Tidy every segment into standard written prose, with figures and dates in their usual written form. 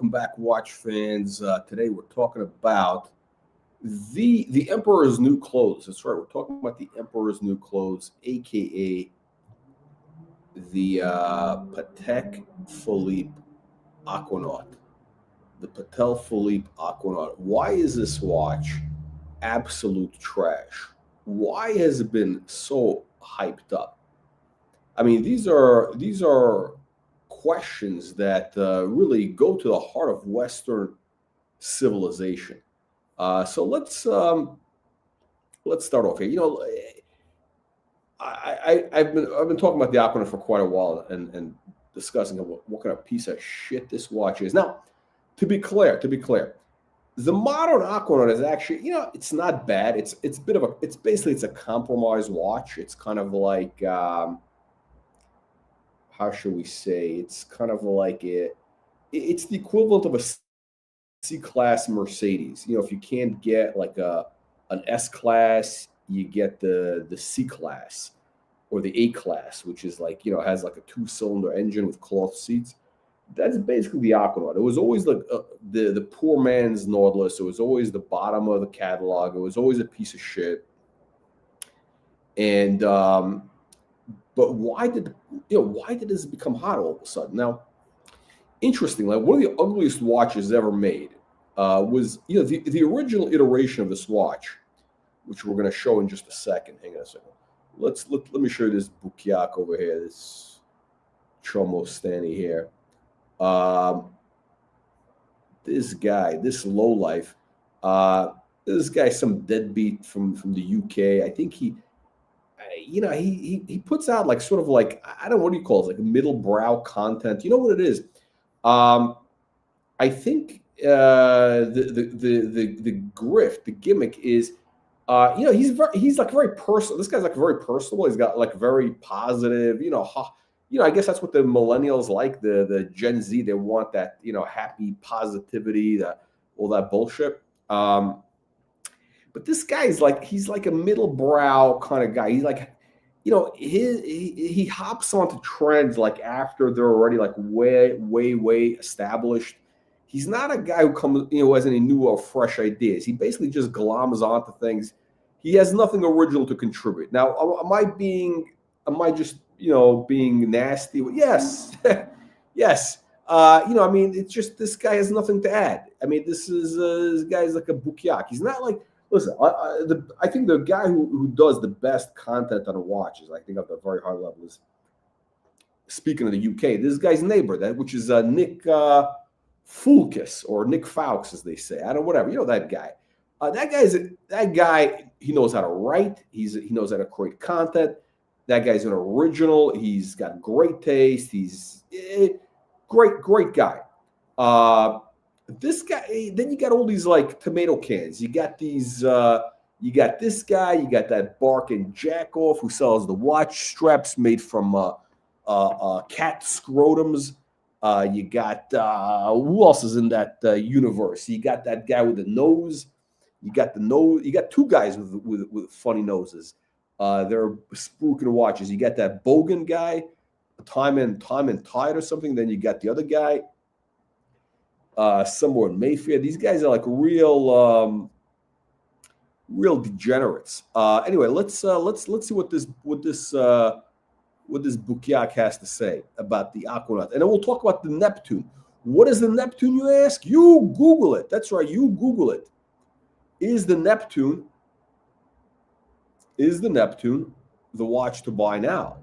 welcome back, watch fans. Today we're talking about the Emperor's New Clothes. That's right, we're talking about the Emperor's New Clothes, aka the Patek Philippe AQUANAUT. The Patek Philippe AQUANAUT. Why is this watch absolute trash? Why has it been so hyped up? I mean, these are questions that really go to the heart of Western civilization. So let's start off here. I've been talking about the Aquanaut for quite a while and discussing what kind of piece of shit this watch is. Now, to be clear, the modern Aquanaut is actually, it's not bad. It's basically it's a compromise watch. It's kind of like how should we say? It's kind of like it's the equivalent of a C-class Mercedes. If you can't get like an S-class, you get the C-class or the A-class, which is like, has like a 2-cylinder engine with cloth seats. That's basically the Aquanaut. It was always like the poor man's Nautilus. It was always the bottom of the catalog. It was always a piece of shit. And but why did this become hot all of a sudden? Now, interestingly, one of the ugliest watches ever made was the original iteration of this watch, which we're going to show in just a second. Hang on a second. Let me show you this Bukiak over here, this Chomostan here. This guy, this lowlife, this guy, some deadbeat from the UK. I think he puts out like sort of like, I don't know, what do you call it, like middle brow content. You know what it is? I think the grift, the gimmick is, he's like very personal. This guy's like very personal. He's got like very positive, I guess that's what the millennials like, the Gen Z. They want that, happy positivity, all that bullshit. But this guy is like, he's like a middle brow kind of guy. He's like, he hops onto trends like after they're already like way established. He's not a guy who comes, has any new or fresh ideas. He basically just gloms onto things. He has nothing original to contribute. Now, am I just, being nasty? Yes, yes. I mean, it's just, this guy has nothing to add. I mean, this guy's like a Bukiak. He's not like, listen, I think the guy who does the best content on watches, I think at the very high level, is, speaking of the UK, this guy's neighbor, which is Nick Fulkis, or Nick Fawkes, as they say. I don't know, whatever. That guy. That guy. He knows how to write. He knows how to create content. That guy's an original. He's got great taste. He's great guy. This guy. Then you got all these like tomato cans. You got these. You got this guy. You got that Barkin Jackoff who sells the watch straps made from cat scrotums. You got who else is in that universe? You got that guy with the nose. You got two guys with funny noses. They're spooking watches. You got that Bogan guy, Time and Tide or something. Then you got the other guy, somewhere in Mayfair. These guys are like real degenerates. Anyway, let's see what this Bukiak has to say about the Aquanaut. And then we'll talk about the Neptune. What is the Neptune, you ask? You Google it. That's right, you Google it. Is the Neptune the watch to buy now?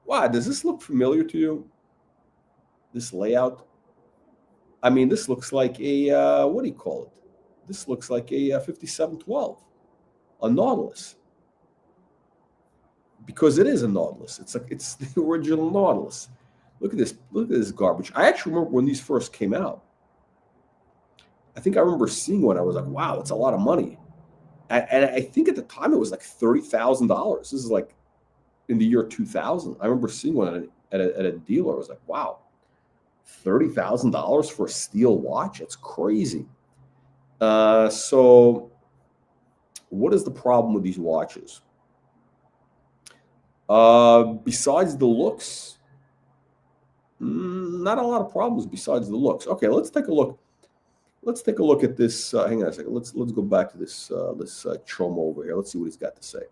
Wow, does this look familiar to you? This layout? I mean, this looks like a, what do you call it? This looks like a 5712, a Nautilus. Because it is a Nautilus. It's the original Nautilus. Look at this garbage. I actually remember when these first came out. I think I remember seeing one. I was like, wow, it's a lot of money. And I think at the time it was like $30,000. This is like in the year 2000. I remember seeing one at a dealer. I was like, wow, $30,000 for a steel watch? That's crazy. So what is the problem with these watches? Besides the looks, Not a lot of problems besides the looks. Okay, let's take a look. Let's take a look at this. Hang on a second. Let's go back to this Chomo over here. Let's see what he's got to say.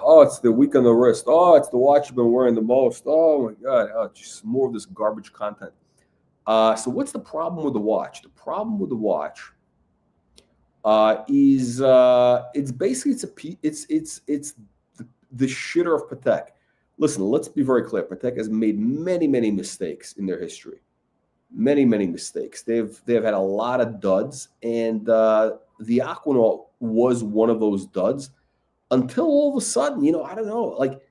Oh, it's the week on the wrist. Oh, it's the watch you've been wearing the most. Oh my god. Oh, just more of this garbage content. So what's the problem with the watch? The problem with the watch is it's basically it's the shitter of Patek. Listen, let's be very clear. Patek has made many mistakes in their history. Many mistakes. They've had a lot of duds, and the Aquanaut was one of those duds. Until all of a sudden, I don't know, like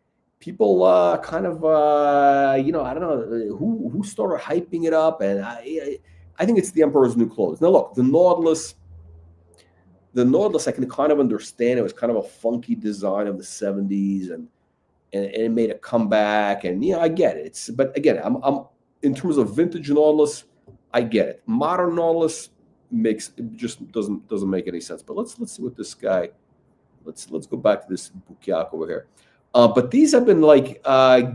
people kind of I don't know who started hyping it up, and I think it's the Emperor's New Clothes. Now look, the Nautilus I can kind of understand. It was kind of a funky design of the 70s, and it made a comeback, and I get it. But again, I'm in terms of vintage Nautilus, I get it. Modern Nautilus just doesn't make any sense. But let's see what this guy. Let's go back to this Bukiak over here. But these have been like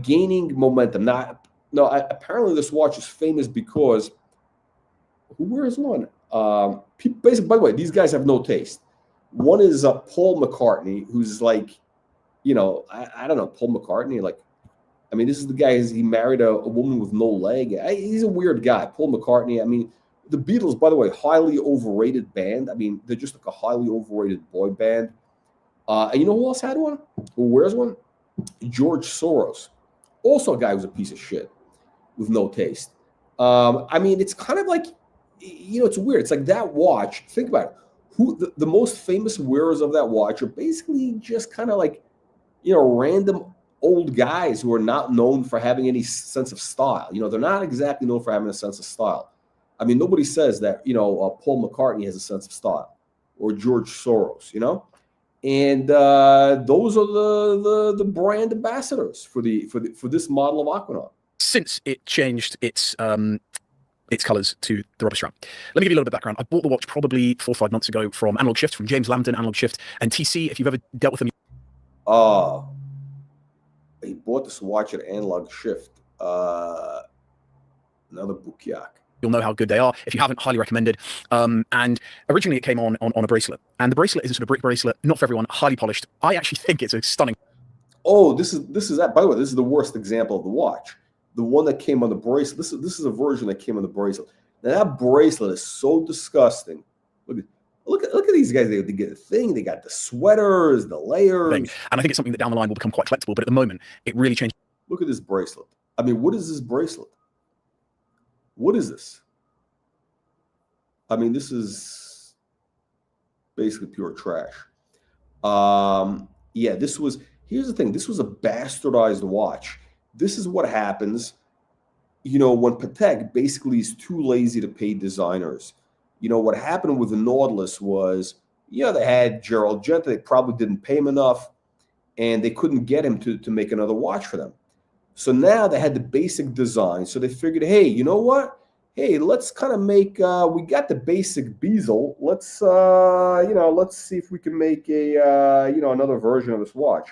gaining momentum. Apparently this watch is famous because who wears one? Basically, by the way, these guys have no taste. One is Paul McCartney, who's like, I don't know, Paul McCartney. Like, I mean, this is the guy. He married a woman with no leg. He's a weird guy, Paul McCartney. I mean, the Beatles, by the way, highly overrated band. I mean, they're just like a highly overrated boy band. And you know who else had one? Who wears one? George Soros. Also a guy who's a piece of shit with no taste. I mean, it's kind of like, it's weird. It's like that watch. Think about it. Who the most famous wearers of that watch are basically just kind of like, random old guys who are not known for having any sense of style. They're not exactly known for having a sense of style. I mean, nobody says that, Paul McCartney has a sense of style, or George Soros, and those are the brand ambassadors for this model of Aquanaut. Since it changed its colors to the rubber strap. Let me give you a little bit of background. I bought the watch probably 4 or 5 months ago from Analog Shift, from James Lambton, Analog Shift, and TC. If you've ever dealt with them, he bought this watch at Analog Shift. Another Bukiak. You'll know how good they are. If you haven't, highly recommended. And originally it came on a bracelet, and the bracelet is a sort of brick bracelet, not for everyone, highly polished. I actually think it's a stunning. Oh, this is that. By the way, this is the worst example of the watch. The one that came on the bracelet. This is a version that came on the bracelet. Now that bracelet is so disgusting. Look at these guys. They get a thing. They got the sweaters, the layers, and I think it's something that down the line will become quite collectible. But at the moment, it really changed. Look at this bracelet. I mean, what is this bracelet? What is this? I mean, this is basically pure trash. Yeah, here's the thing. This was a bastardized watch. This is what happens, when Patek basically is too lazy to pay designers. What happened with the Nautilus was, they had Gerald Genta. They probably didn't pay him enough, and they couldn't get him to make another watch for them. So now they had the basic design. So they figured, hey, you know what? Hey, let's kind of make. We got the basic bezel. Let's let's see if we can make another version of this watch.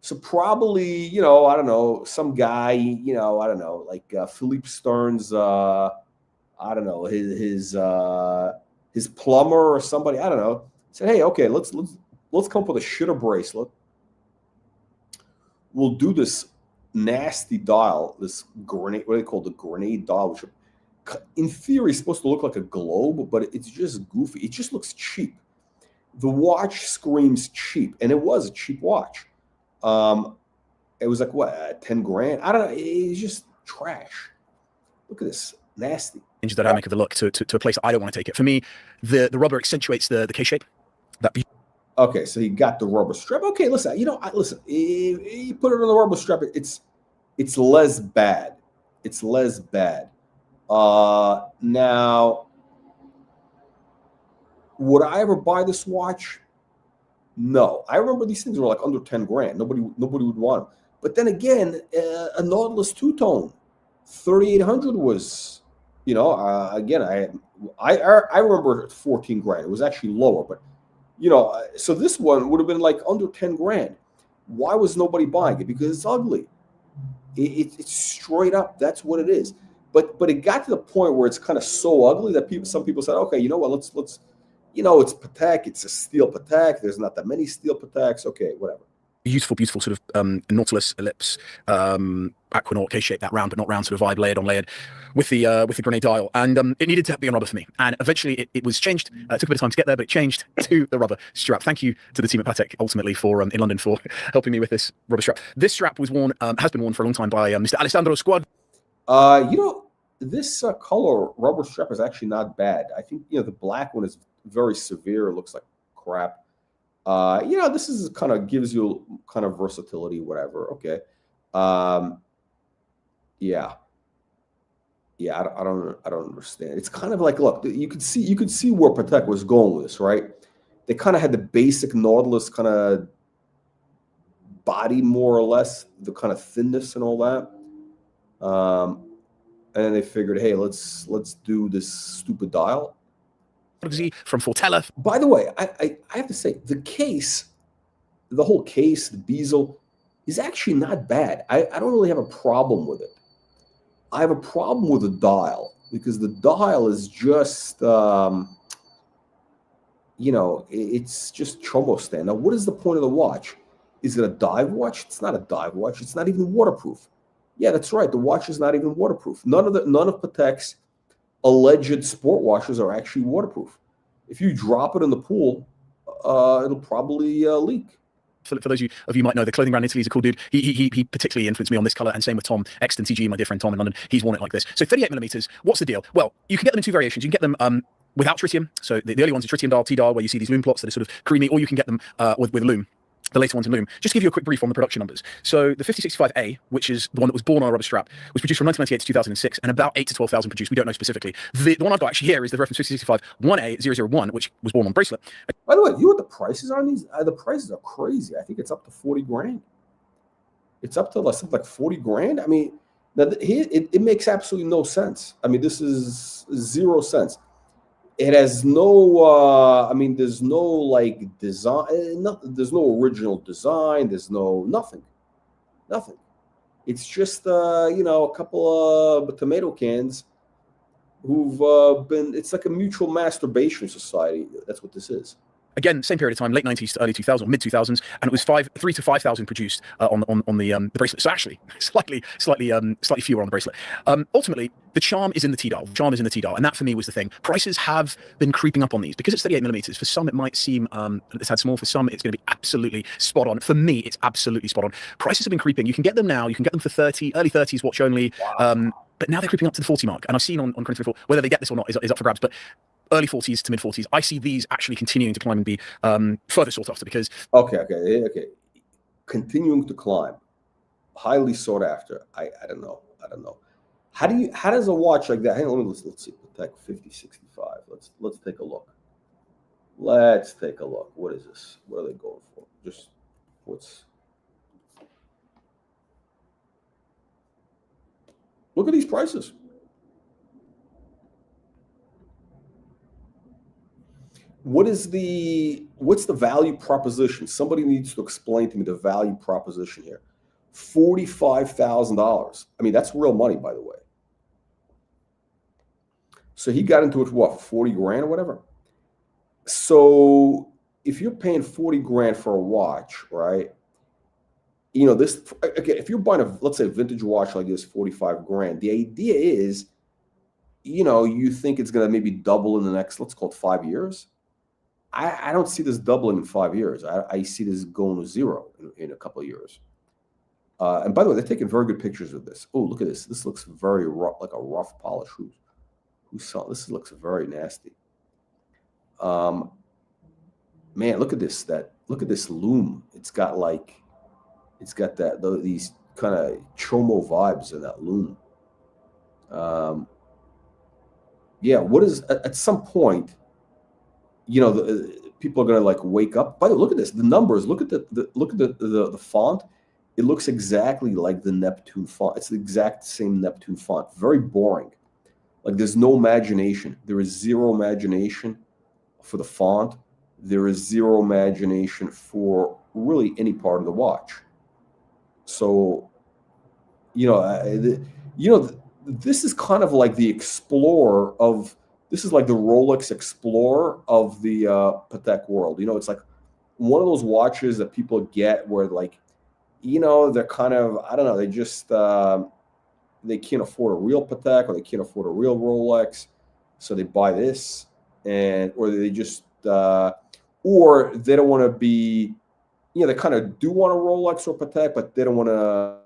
So probably, I don't know, some guy, I don't know, like Philippe Stern's, I don't know, his plumber or somebody, I don't know, said, hey, okay, let's come up with a shitter bracelet. We'll do this nasty dial, this grenade, what do they call the grenade dial, which in theory is supposed to look like a globe, but it's just goofy. It just looks cheap. The watch screams cheap, and it was a cheap watch. It was like what, 10 grand? I don't know. It's just trash. Look at this, nasty. Change the dynamic of the look to a place I don't want to take it. For me, the rubber accentuates the K shape. Okay, so he got the rubber strap. Okay, listen, listen. You put it on the rubber strap. It's less bad. It's less bad. Now, would I ever buy this watch? No. I remember these things were like under 10 grand. Nobody would want them. But then again, a Nautilus two-tone, 3,800 was, again, I remember 14 grand. It was actually lower, but so this one would have been like under 10 grand. Why was nobody buying it? Because it's ugly. It's straight up. That's what it is. But it got to the point where it's kind of so ugly that some people said, okay, you know what? Let's it's Patek. It's a steel Patek. There's not that many steel Pateks. Okay, whatever. Beautiful sort of Nautilus ellipse Aquanaut case shape, that round but not round sort of vibe, layered on layered with the grenade dial, and it needed to be on rubber for me, and eventually it was changed. It took a bit of time to get there, but it changed to the rubber strap. Thank you to the team at Patek ultimately for in London for helping me with this rubber strap. This strap was worn, has been worn for a long time by Mr. Alessandro Squad. This color rubber strap is actually not bad. I think the black one is very severe. It looks like crap. This is kind of gives you kind of versatility, whatever. Okay. Yeah. I don't understand. It's kind of like, look, you could see where Patek was going with this, right? They kind of had the basic Nautilus kind of body, more or less, the kind of thinness and all that. And then they figured, hey, let's do this stupid dial. From Fortella. By the way, I have to say, the whole case, the bezel, is actually not bad. I don't really have a problem with it. I have a problem with the dial because the dial is just, it's just Chomostan. Now, what is the point of the watch? Is it a dive watch? It's not a dive watch. It's not even waterproof. Yeah, that's right. The watch is not even waterproof. None of Patek's alleged sport watches are actually waterproof. If you drop it in the pool, it'll probably leak. For those of you might know, the clothing brand Italy is a cool dude. He particularly influenced me on this color, and same with Tom Exton TG, my dear friend Tom in London. He's worn it like this. So 38 millimeters. What's the deal? Well, you can get them in two variations. You can get them without tritium. So the early ones are tritium dial, T dial, where you see these lume plots that are sort of creamy, or you can get them with lume. The later ones in lume. Just to give you a quick brief on the production numbers. So the 5065A, which is the one that was born on a rubber strap, was produced from 1998 to 2006, and about 8 to 12,000 produced. We don't know specifically. The one I've got actually here is the reference 5065-1A001, which was born on bracelet. By the way, you know what the prices are on these? The prices are crazy. I think it's up to 40 grand. It's up to something like 40 grand. I mean, now it makes absolutely no sense. I mean, this is 0 cents. It has no, there's no like design, there's no original design, there's nothing. It's just, a couple of tomato cans who've it's like a mutual masturbation society. That's what this is. Again, same period of time, late 90s to early 2000s, mid 2000s, and it was 3 to 5,000 produced on the bracelet. So actually, slightly fewer on the bracelet. Ultimately, the charm is in the T-dial. And that for me was the thing. Prices have been creeping up on these because it's 38 millimeters. For some, it might seem it's had small. For some, it's going to be absolutely spot on. For me, it's absolutely spot on. Prices have been creeping. You can get them now. You can get them for 30, early 30s, watch only. Wow. But now they're creeping up to the 40 mark. And I've seen on Chrono 24, whether they get this or not is up for grabs. But early 40s to mid 40s, I see these actually continuing to climb and be further sought after because. Okay. Continuing to climb, highly sought after. I don't know. How does a watch like that? Hang on, let's see. Patek 5065. Let's take a look. What is this? What are they going for? Just look at these prices. What's the value proposition? Somebody needs to explain to me the value proposition here. $45,000. I mean, that's real money, by the way. So he got into it, what, 40 grand or whatever? So if you're paying 40 grand for a watch, right? If you're buying let's say a vintage watch like this, 45 grand, the idea is, you think it's going to maybe double in the next, let's call it 5 years. I don't see this doubling in 5 years. I see this going to zero in a couple of years. And by the way, they're taking very good pictures of this. Oh, look at this. This looks very rough, like a rough polish. Who saw this? Looks very nasty. man, look at this. Look at this lume. It's got these kind of chomo vibes in that lume. Yeah, what is at some point, people are gonna like wake up. By the way, look at this. The numbers. Look at the font. It looks exactly like the Neptune font. It's the exact same Neptune font. Very boring. Like there's no imagination. There is zero imagination for the font. There is zero imagination for really any part of the watch. So, this is kind of like the Explorer of. This is like the Rolex Explorer of the Patek world. It's like one of those watches that people get where like, they're kind of, I don't know, they just they can't afford a real Patek or they can't afford a real Rolex, so they buy this, or they just or they don't want to be, they kind of do want a Rolex or Patek, but they don't want to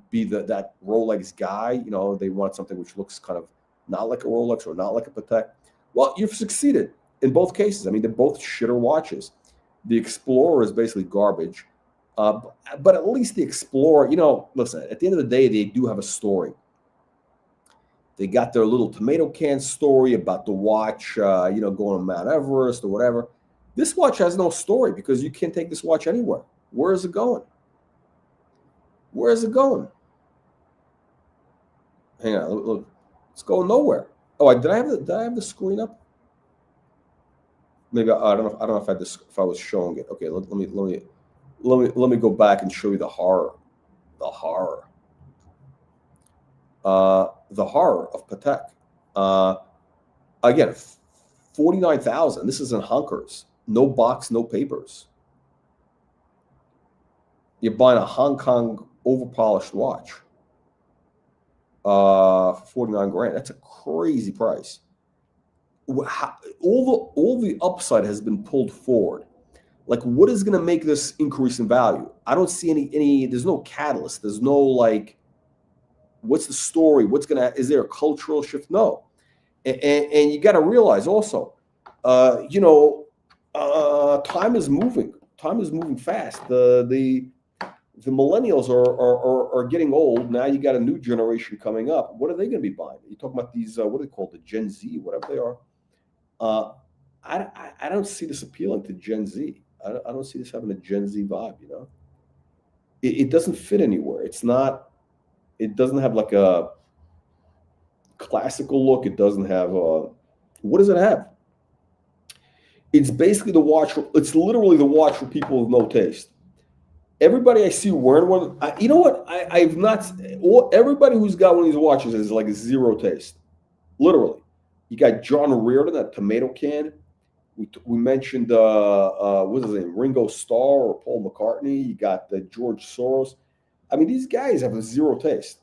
be that Rolex guy. They want something which looks kind of not like a Rolex or not like a Patek. Well, you've succeeded in both cases. I mean, they're both shitter watches. The Explorer is basically garbage. But at least the Explorer, listen, at the end of the day, they do have a story. They got their little tomato can story about the watch, going to Mount Everest or whatever. This watch has no story because you can't take this watch anywhere. Where is it going? Where is it going? Hang on, look. It's going nowhere. Oh, did I have the screen up? Maybe I don't know if I was showing it. Okay, let me go back and show you the horror. The horror. The horror of Patek. Again, 49,000. This is in Honkers. No box, no papers. You're buying a Hong Kong overpolished watch. 49 grand. That's a crazy price. All the upside has been pulled forward. Like, what is going to make this increase in value? I don't see any. There's no catalyst. There's no like. What's the story? Is there a cultural shift? No. And you got to realize also, time is moving. Time is moving fast. The millennials are getting old. Now you got a new generation coming up. What are they going to be buying? You talking about these, what are they called? The Gen Z, whatever they are. I don't see this appealing to Gen Z. I don't see this having a Gen Z vibe, It doesn't fit anywhere. It doesn't have like a classical look. It doesn't have what does it have? It's basically the watch. It's literally the watch for people with no taste. Everybody I see wearing one, you know what? I've not. Everybody who's got one of these watches is like zero taste. Literally, you got John Reardon, that tomato can. We mentioned what's his name, Ringo Starr or Paul McCartney. You got the George Soros. I mean, these guys have a zero taste.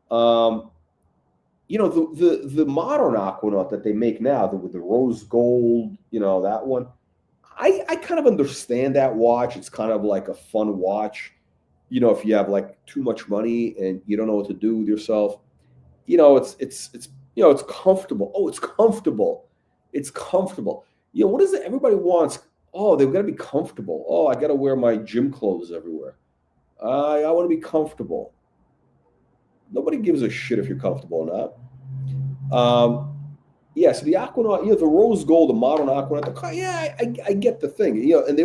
The modern Aquanaut that they make now, with the rose gold, that one. I kind of understand that watch. It's kind of like a fun watch. If you have like too much money and you don't know what to do with yourself, it's comfortable. Oh, it's comfortable. It's comfortable. What is it? Everybody wants. Oh, they've got to be comfortable. Oh, I got to wear my gym clothes everywhere. I want to be comfortable. Nobody gives a shit if you're comfortable or not. Yeah, so the Aquanaut, the rose gold, the modern Aquanaut, I get the thing, and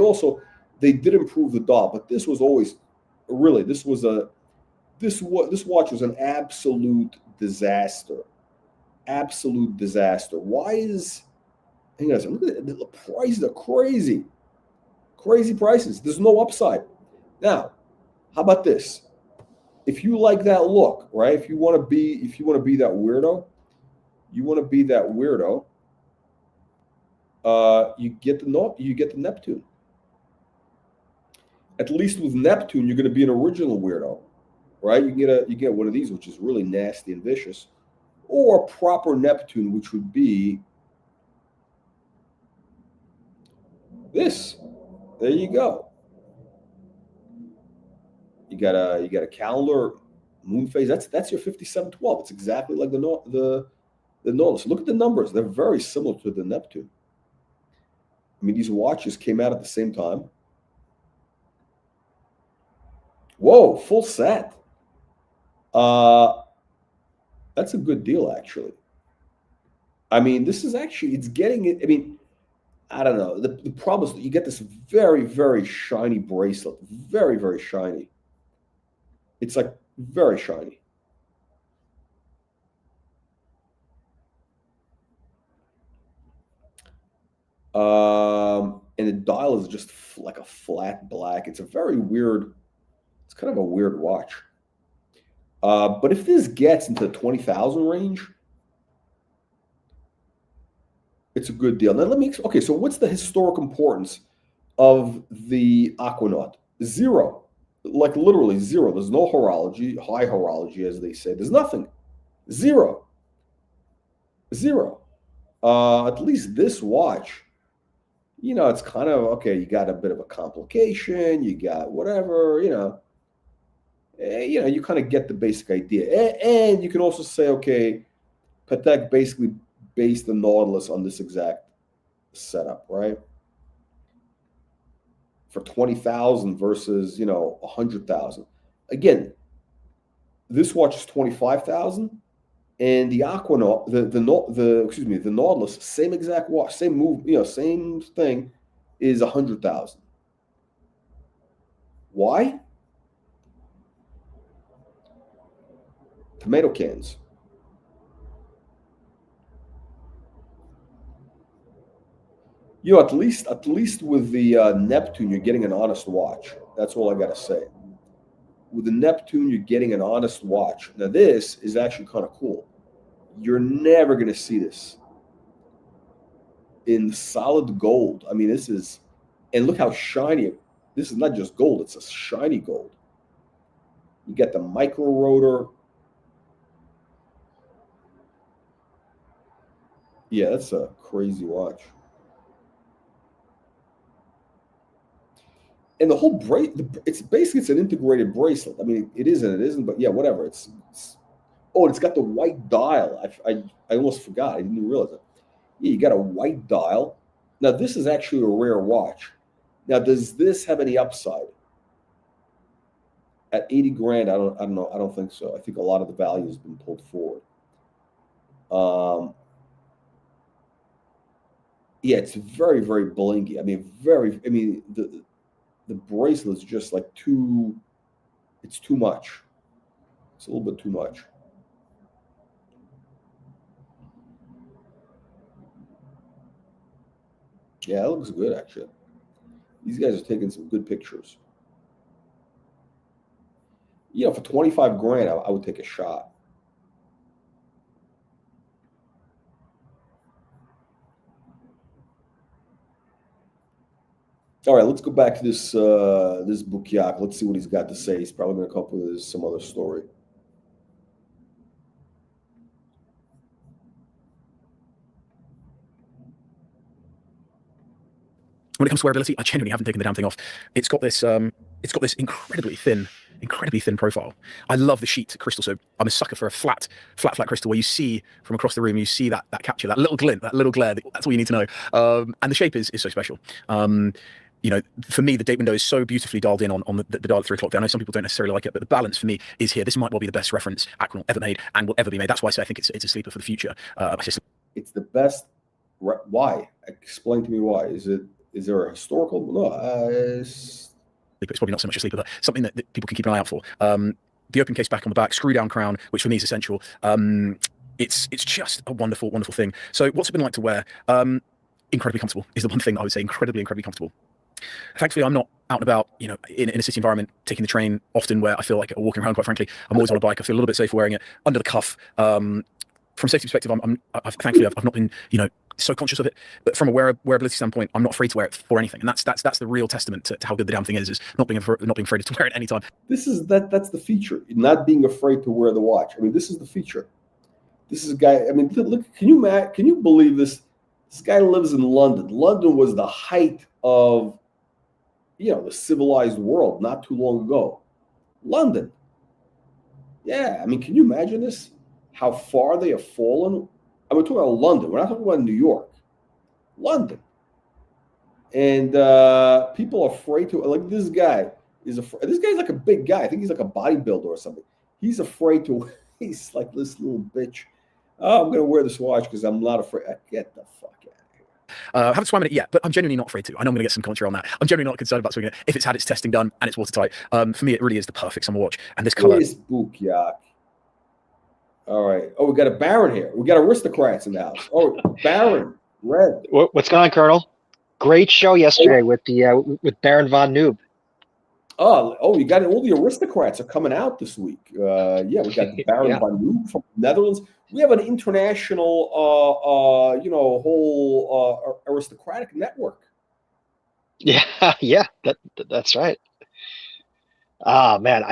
they did improve the dial, but this was always, really, this watch was an absolute disaster. Absolute disaster. Why is, hang on a second, look at the prices are crazy. Crazy prices. There's no upside. Now, how about this? If you like that look, right? If you want to be that weirdo, you get the Neptune. At least with Neptune, you're going to be an original weirdo, right? You get one of these, which is really nasty and vicious, or a proper Neptune, which would be this. There you go. You got a calendar moon phase. That's your 5712. It's exactly like the Nautilus. Look at the numbers. They're very similar to the Neptune. I mean, these watches came out at the same time. Whoa, full set. That's a good deal, actually. I mean, this is actually, it's getting it. I mean, I don't know. The problem is that you get this very, very shiny bracelet. Very, very shiny. It's like very shiny. And the dial is just like a flat black. It's a very weird, it's kind of a weird watch. But if this gets into the 20,000 range, it's a good deal. Now let me, okay, so what's the historic importance of the Aquanaut? Zero. Like literally zero. There's no horology, high horology, as they say. There's nothing. Zero. Zero. At least this watch, you know, it's kind of, okay, you got a bit of a complication, you got whatever, you know, you kind of get the basic idea. And you can also say, okay, Patek basically based the Nautilus on this exact setup, right? For 20,000 versus, you know, 100,000. Again, this watch is 25,000, and the Aquanaut, the Nautilus, same exact watch, same move, you know, same thing, is 100,000. Why? Tomato cans. You know, at least with the Neptune, you're getting an honest watch. That's all I got to say. With the Neptune, you're getting an honest watch. Now, this is actually kind of cool. You're never going to see this in solid gold. I mean, this is, and look how shiny. This is not just gold, it's a shiny gold. You get the micro rotor. Yeah, that's a crazy watch. And the whole it's basically, it's an integrated bracelet. I mean, it is and it isn't, but yeah, whatever. It's oh, it's got the white dial. I almost forgot. I didn't realize it. Yeah, you got a white dial. Now, this is actually a rare watch. Now, does this have any upside? At 80 grand, I don't know. I don't think so. I think a lot of the value has been pulled forward. Yeah, it's very, very blinky. I mean, the bracelet's just like it's too much. It's a little bit too much. Yeah, it looks good, actually. These guys are taking some good pictures. You know, for 25 grand, I would take a shot. All right, let's go back to this this Bukiak. Let's see what he's got to say. He's probably going to come up with some other story. When it comes to wearability, I genuinely haven't taken the damn thing off. It's got this incredibly thin profile. I love the sheet crystal, so I'm a sucker for a flat crystal where you see from across the room, you see that capture, that little glint, that little glare. That's all you need to know. And the shape is so special. You know, for me, the date window is so beautifully dialed in on the dial at 3 o'clock there. I know some people don't necessarily like it, but the balance for me is here. This might well be the best reference Aquanaut ever made and will ever be made. That's why I say I think it's a sleeper for the future. It's the best. Why? Explain to me why. Is there a historical? No, it's probably not so much a sleeper, but something that people can keep an eye out for. The open case back on the back, screw down crown, which for me is essential. It's just a wonderful thing. So what's it been like to wear? Incredibly comfortable is the one thing that I would say. Incredibly comfortable. Thankfully, I'm not out and about, you know, in a city environment, taking the train often where I feel like walking around, quite frankly. I'm always on a bike. I feel a little bit safer wearing it under the cuff. From a safety perspective, thankfully, I've not been, you know, so conscious of it. But from a wearability standpoint, I'm not afraid to wear it for anything. And that's the real testament to how good the damn thing is not being afraid to wear it any time. That's the feature, not being afraid to wear the watch. I mean, this is the feature. This is a guy, I mean, look, can you believe this? This guy lives in London. London was the height of, you know, the civilized world not too long ago. London. Yeah, I mean, can you imagine this? How far they have fallen? I mean, we're talking about London. We're not talking about New York. London. and people are afraid to like this guy is afraid. This guy's like a big guy. I think he's like a bodybuilder or something. He's afraid to. He's like this little bitch. Oh, I'm gonna wear this watch because I'm not afraid. Get the fuck out of here. I haven't swam in it yet, but I'm genuinely not afraid to. I know I'm going to get some commentary on that. I'm genuinely not concerned about swimming it if it's had its testing done and it's watertight. For me, it really is the perfect summer watch. And this color is Bukyak. All right. Oh, we got a Baron here. We got aristocrats in the house. Oh, Baron, red. What's going on, Colonel? Great show yesterday with the with Baron von Noob. Oh, you got all the aristocrats are coming out this week. Yeah, we got Baron von Noob from the Netherlands. We have an international, whole aristocratic network. Yeah, that's right. Oh man,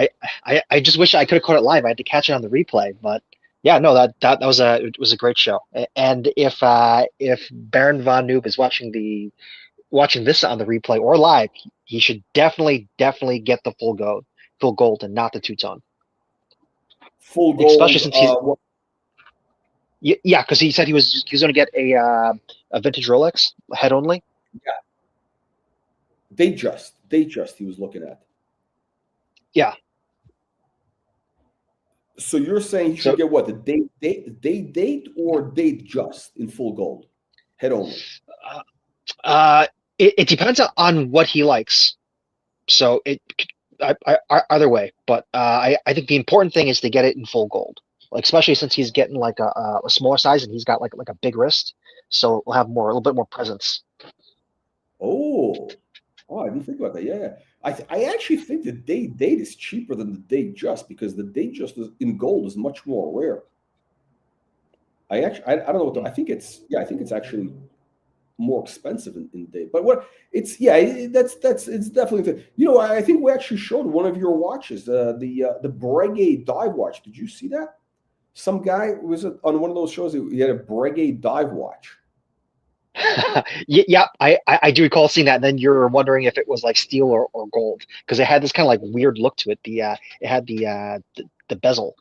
I just wish I could have caught it live. I had to catch it on the replay, but yeah, no, that was a great show. And if Baron von Noob is watching this on the replay or live, he should definitely get the full gold, and not the two-tone. Full gold, especially since yeah, because he said he was going to get a vintage Rolex head only. Yeah, they just he was looking at. Yeah. So you're saying he should get what, the date or date just in full gold, head only? It depends on what he likes. So either way, but I think the important thing is to get it in full gold, like especially since he's getting like a smaller size and he's got like a big wrist, so we'll have a little bit more presence. Oh, I didn't think about that. Yeah. I actually think the date is cheaper than the date just, because the date just in gold is much more rare. I don't know what I think it's actually more expensive in date. But what it's it's definitely I think we actually showed one of your watches, the Breguet dive watch. Did you see that? Some guy was on one of those shows. He had a Breguet dive watch. Yeah, I do recall seeing that. And then you're wondering if it was like steel or gold, because it had this kind of like weird look to it. It had the bezel.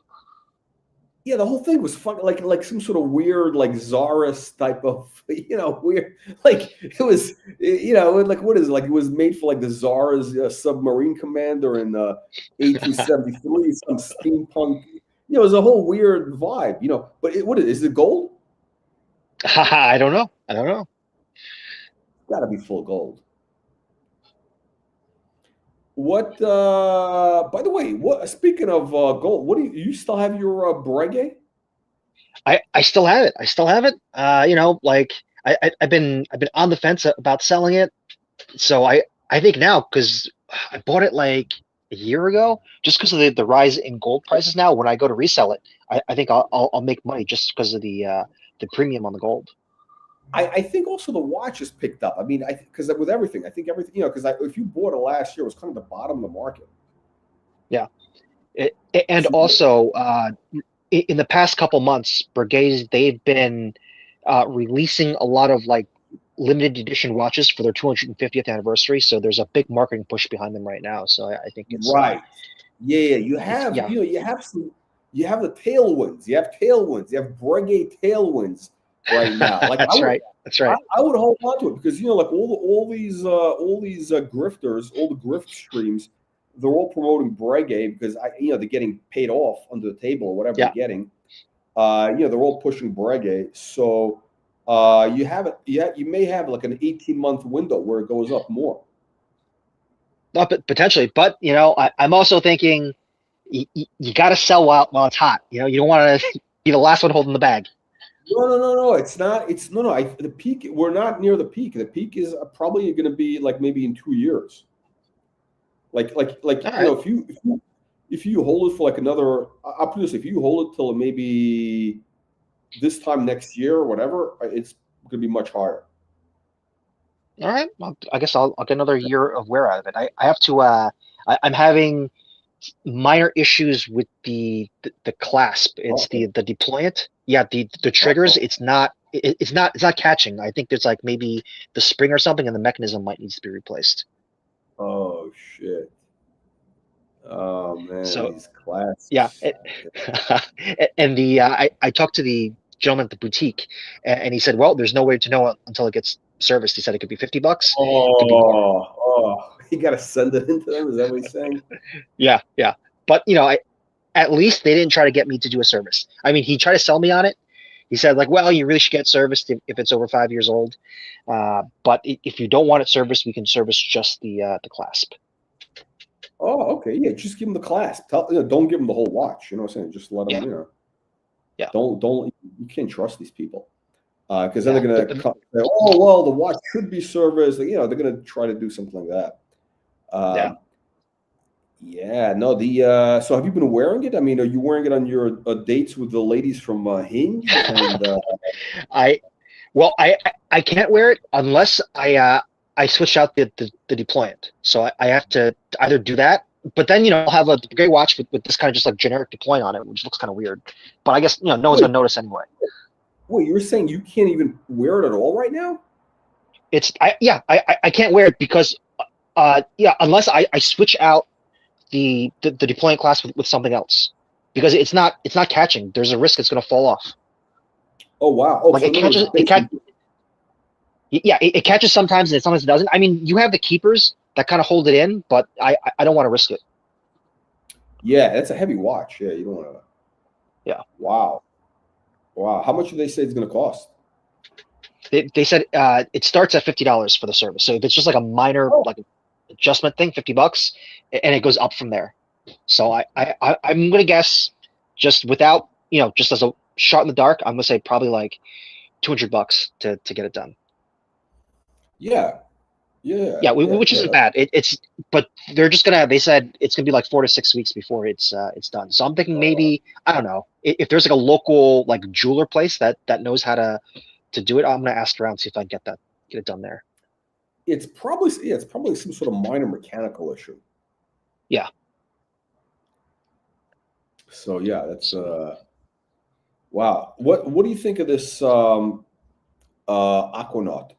Yeah, the whole thing was fun, like some sort of weird, like Czarist type of, weird. Like it was, like what is it? Like it was made for like the Tsar's submarine commander in 1873, some steampunk. It was a whole weird vibe. But what is it? Gold? I don't know. Got to be full gold. What? By the way, speaking of gold, what do you still have your Breguet? I still have it. Like I've been on the fence about selling it. So I think now, because I bought it like a year ago, just because of the rise in gold prices now. When I go to resell it, I think I'll make money just because of the premium on the gold. I think also the watch has picked up. I mean, because with everything, I think everything, because if you bought it last year, it was kind of the bottom of the market. Yeah. And also, in the past couple months, Breguet, they've been releasing a lot of like limited edition watches for their 250th anniversary. So there's a big marketing push behind them right now. So I think it's right. Yeah, you have you have the tailwinds. You have Breguet tailwinds right now. Like That's right. I would hold on to it because like all these grifters, all the grift streams, they're all promoting Breguet because they're getting paid off under the table or whatever they're getting. They're all pushing Breguet. So you may have like an 18-month window where it goes up more. Not potentially, but I'm also thinking you got to sell while it's hot. You don't want to be the last one holding the bag. No. It's not. The peak. We're not near the peak. The peak is probably going to be like maybe in 2 years. Like if you hold it for like another, I'll put this: if you hold it till maybe this time next year or whatever, it's going to be much higher. All right. Well, I guess I'll get another year of wear out of it. I have to. I'm having minor issues with the clasp. It's the deployant. Yeah, the triggers. It's not catching. I think there's like maybe the spring or something, and the mechanism might need to be replaced. Oh shit. Oh man, so, these clasps. Yeah, and I talked to the gentleman at the boutique, and he said, well, there's no way to know until it gets serviced. He said it could be $50. It could be more. Oh, you got to send it into them. Is that what he's saying? Yeah, yeah. But at least they didn't try to get me to do a service. I mean, he tried to sell me on it. He said like, well, you really should get serviced if it's over 5 years old. But if you don't want it serviced, we can service just the clasp. Oh, okay. Yeah, just give them the clasp. Don't give them the whole watch. You know what I'm saying? Just let them. Yeah. Yeah. Don't. You can't trust these people because then they're gonna say, oh well, the watch should be serviced. They're gonna try to do something like that. Yeah. Yeah. No. So have you been wearing it? I mean, are you wearing it on your dates with the ladies from Hinge? And, I can't wear it unless I switch out the deployant. So I have to either do that, but then I'll have a great watch with this kind of just like generic deployant on it, which looks kind of weird. But I guess no one's gonna notice anyway. Wait, you're saying you can't even wear it at all right now? I can't wear it because unless I switch out the deployant class with something else, because it's not catching. There's a risk it's gonna fall off. Oh wow! Oh, like so it catches. Yeah, it catches sometimes and sometimes it doesn't. I mean, you have the keepers that kind of hold it in, but I don't want to risk it. Yeah, that's a heavy watch. Yeah, you don't want to. Yeah. Wow. How much do they say it's going to cost? They said it starts at $50 for the service. So if it's just like a minor like adjustment thing, $50, and it goes up from there. So I'm gonna guess, just without just as a shot in the dark, I'm gonna say probably like $200 to get it done. Yeah. Which isn't bad. But they're just they said it's gonna be like 4 to 6 weeks before it's done. So I'm thinking maybe, I don't know, if there's like a local like jeweler place that knows how to do it, I'm gonna ask around, see if I can get it done there. It's probably some sort of minor mechanical issue. Yeah. So yeah, that's wow. What do you think of this Aquanaut?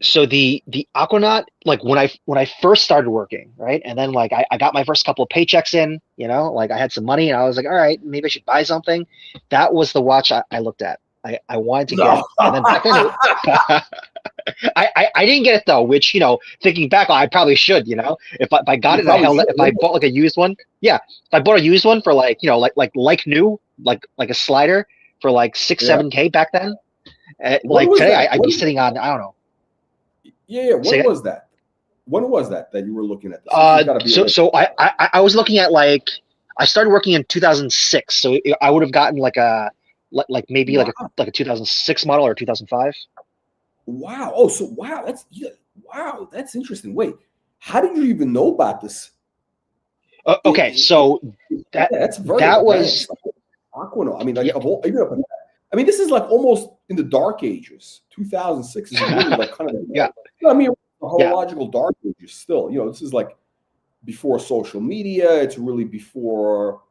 So the Aquanaut, like when I first started working, right, and then like I got my first couple of paychecks in, like I had some money and I was like, all right, maybe I should buy something. That was the watch I looked at. I wanted to get, and then back then I didn't get it though, which thinking back, I probably should, if I got it, if I bought like a used one, if I bought a used one for like like new, like a slider for like 6-7K back then, like today I'd be sitting on, I don't know. Yeah. When was that? When was that you were looking at this? So I was looking at like, I started working in 2006, so I would have gotten like a maybe like a 2006 model or 2005. Wow. Oh, so that's interesting. Wait, how did you even know about this? Okay, so that's very that was Aquanaut. I mean, like I mean, this is like almost in the dark ages. 2006 is really like kind of I mean, horological dark ages still. This is like before social media. It's really before.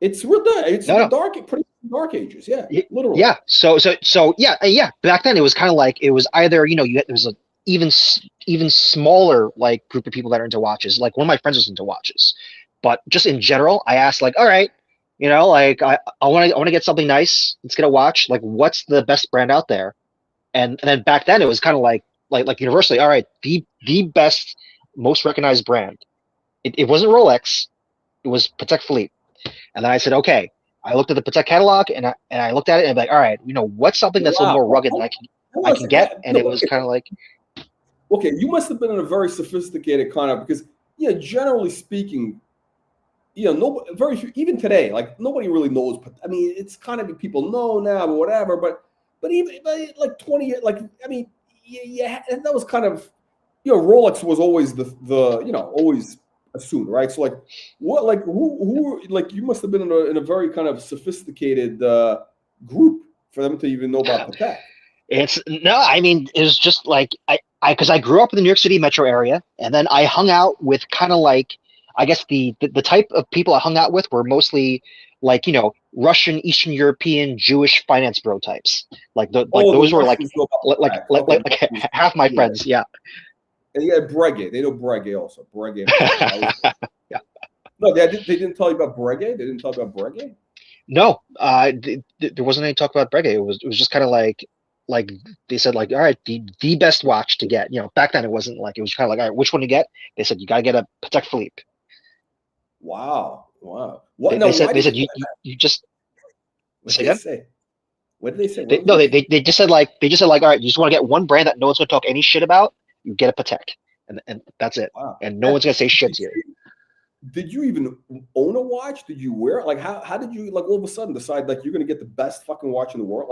It's real. It's pretty dark ages. Yeah, literally. Yeah. So yeah. Back then, it was kind of like it was either there was a even smaller like group of people that are into watches. Like one of my friends was into watches, but just in general, I asked like, all right, like I want to get something nice. Let's get a watch. Like, what's the best brand out there? And then back then, it was kind of like universally, all right, the best, most recognized brand. It wasn't Rolex. It was Patek Philippe. And then I said, okay. I looked at the Patek catalog and I looked at it and I'm like, all right, what's something that's a little more rugged that I can get? And it was kind of like, okay, you must have been in a very sophisticated kind of, because generally speaking, very few, even today, like nobody really knows. I mean, it's kind of people know now, but whatever. But even like 20 years, like I mean, yeah, and that was kind of, Rolex was always the always assumed, right? So like, what, like who like you must have been in a very kind of sophisticated group for them to even know about Patek. I mean, it was just like because I grew up in the New York City metro area, and then I hung out with kind of like, I guess the type of people I hung out with were mostly like Russian, Eastern European, Jewish finance bro types. Like those were like half my friends. Yeah. And Breguet. They know Breguet also. Breguet. Yeah. No, they didn't tell you about Breguet. They didn't talk about Breguet. No, there wasn't any talk about Breguet. It was just kind of like like they said like, all right, the best watch to get. Back then it wasn't like, it was kind of like, all right, which one to get? They said you got to get a Patek Philippe. Wow. Wow. What? They, No. they said Why they did said you? you just What say did they again. say? What did they say? They, What no, was it? they just said like all right, you just want to get one brand that no one's gonna talk any shit about. You get a Patek, and that's it. Wow. And no one's gonna say shit to you. Did you even own a watch? Did you wear it? Like how did you like all of a sudden decide like you're gonna get the best fucking watch in the world?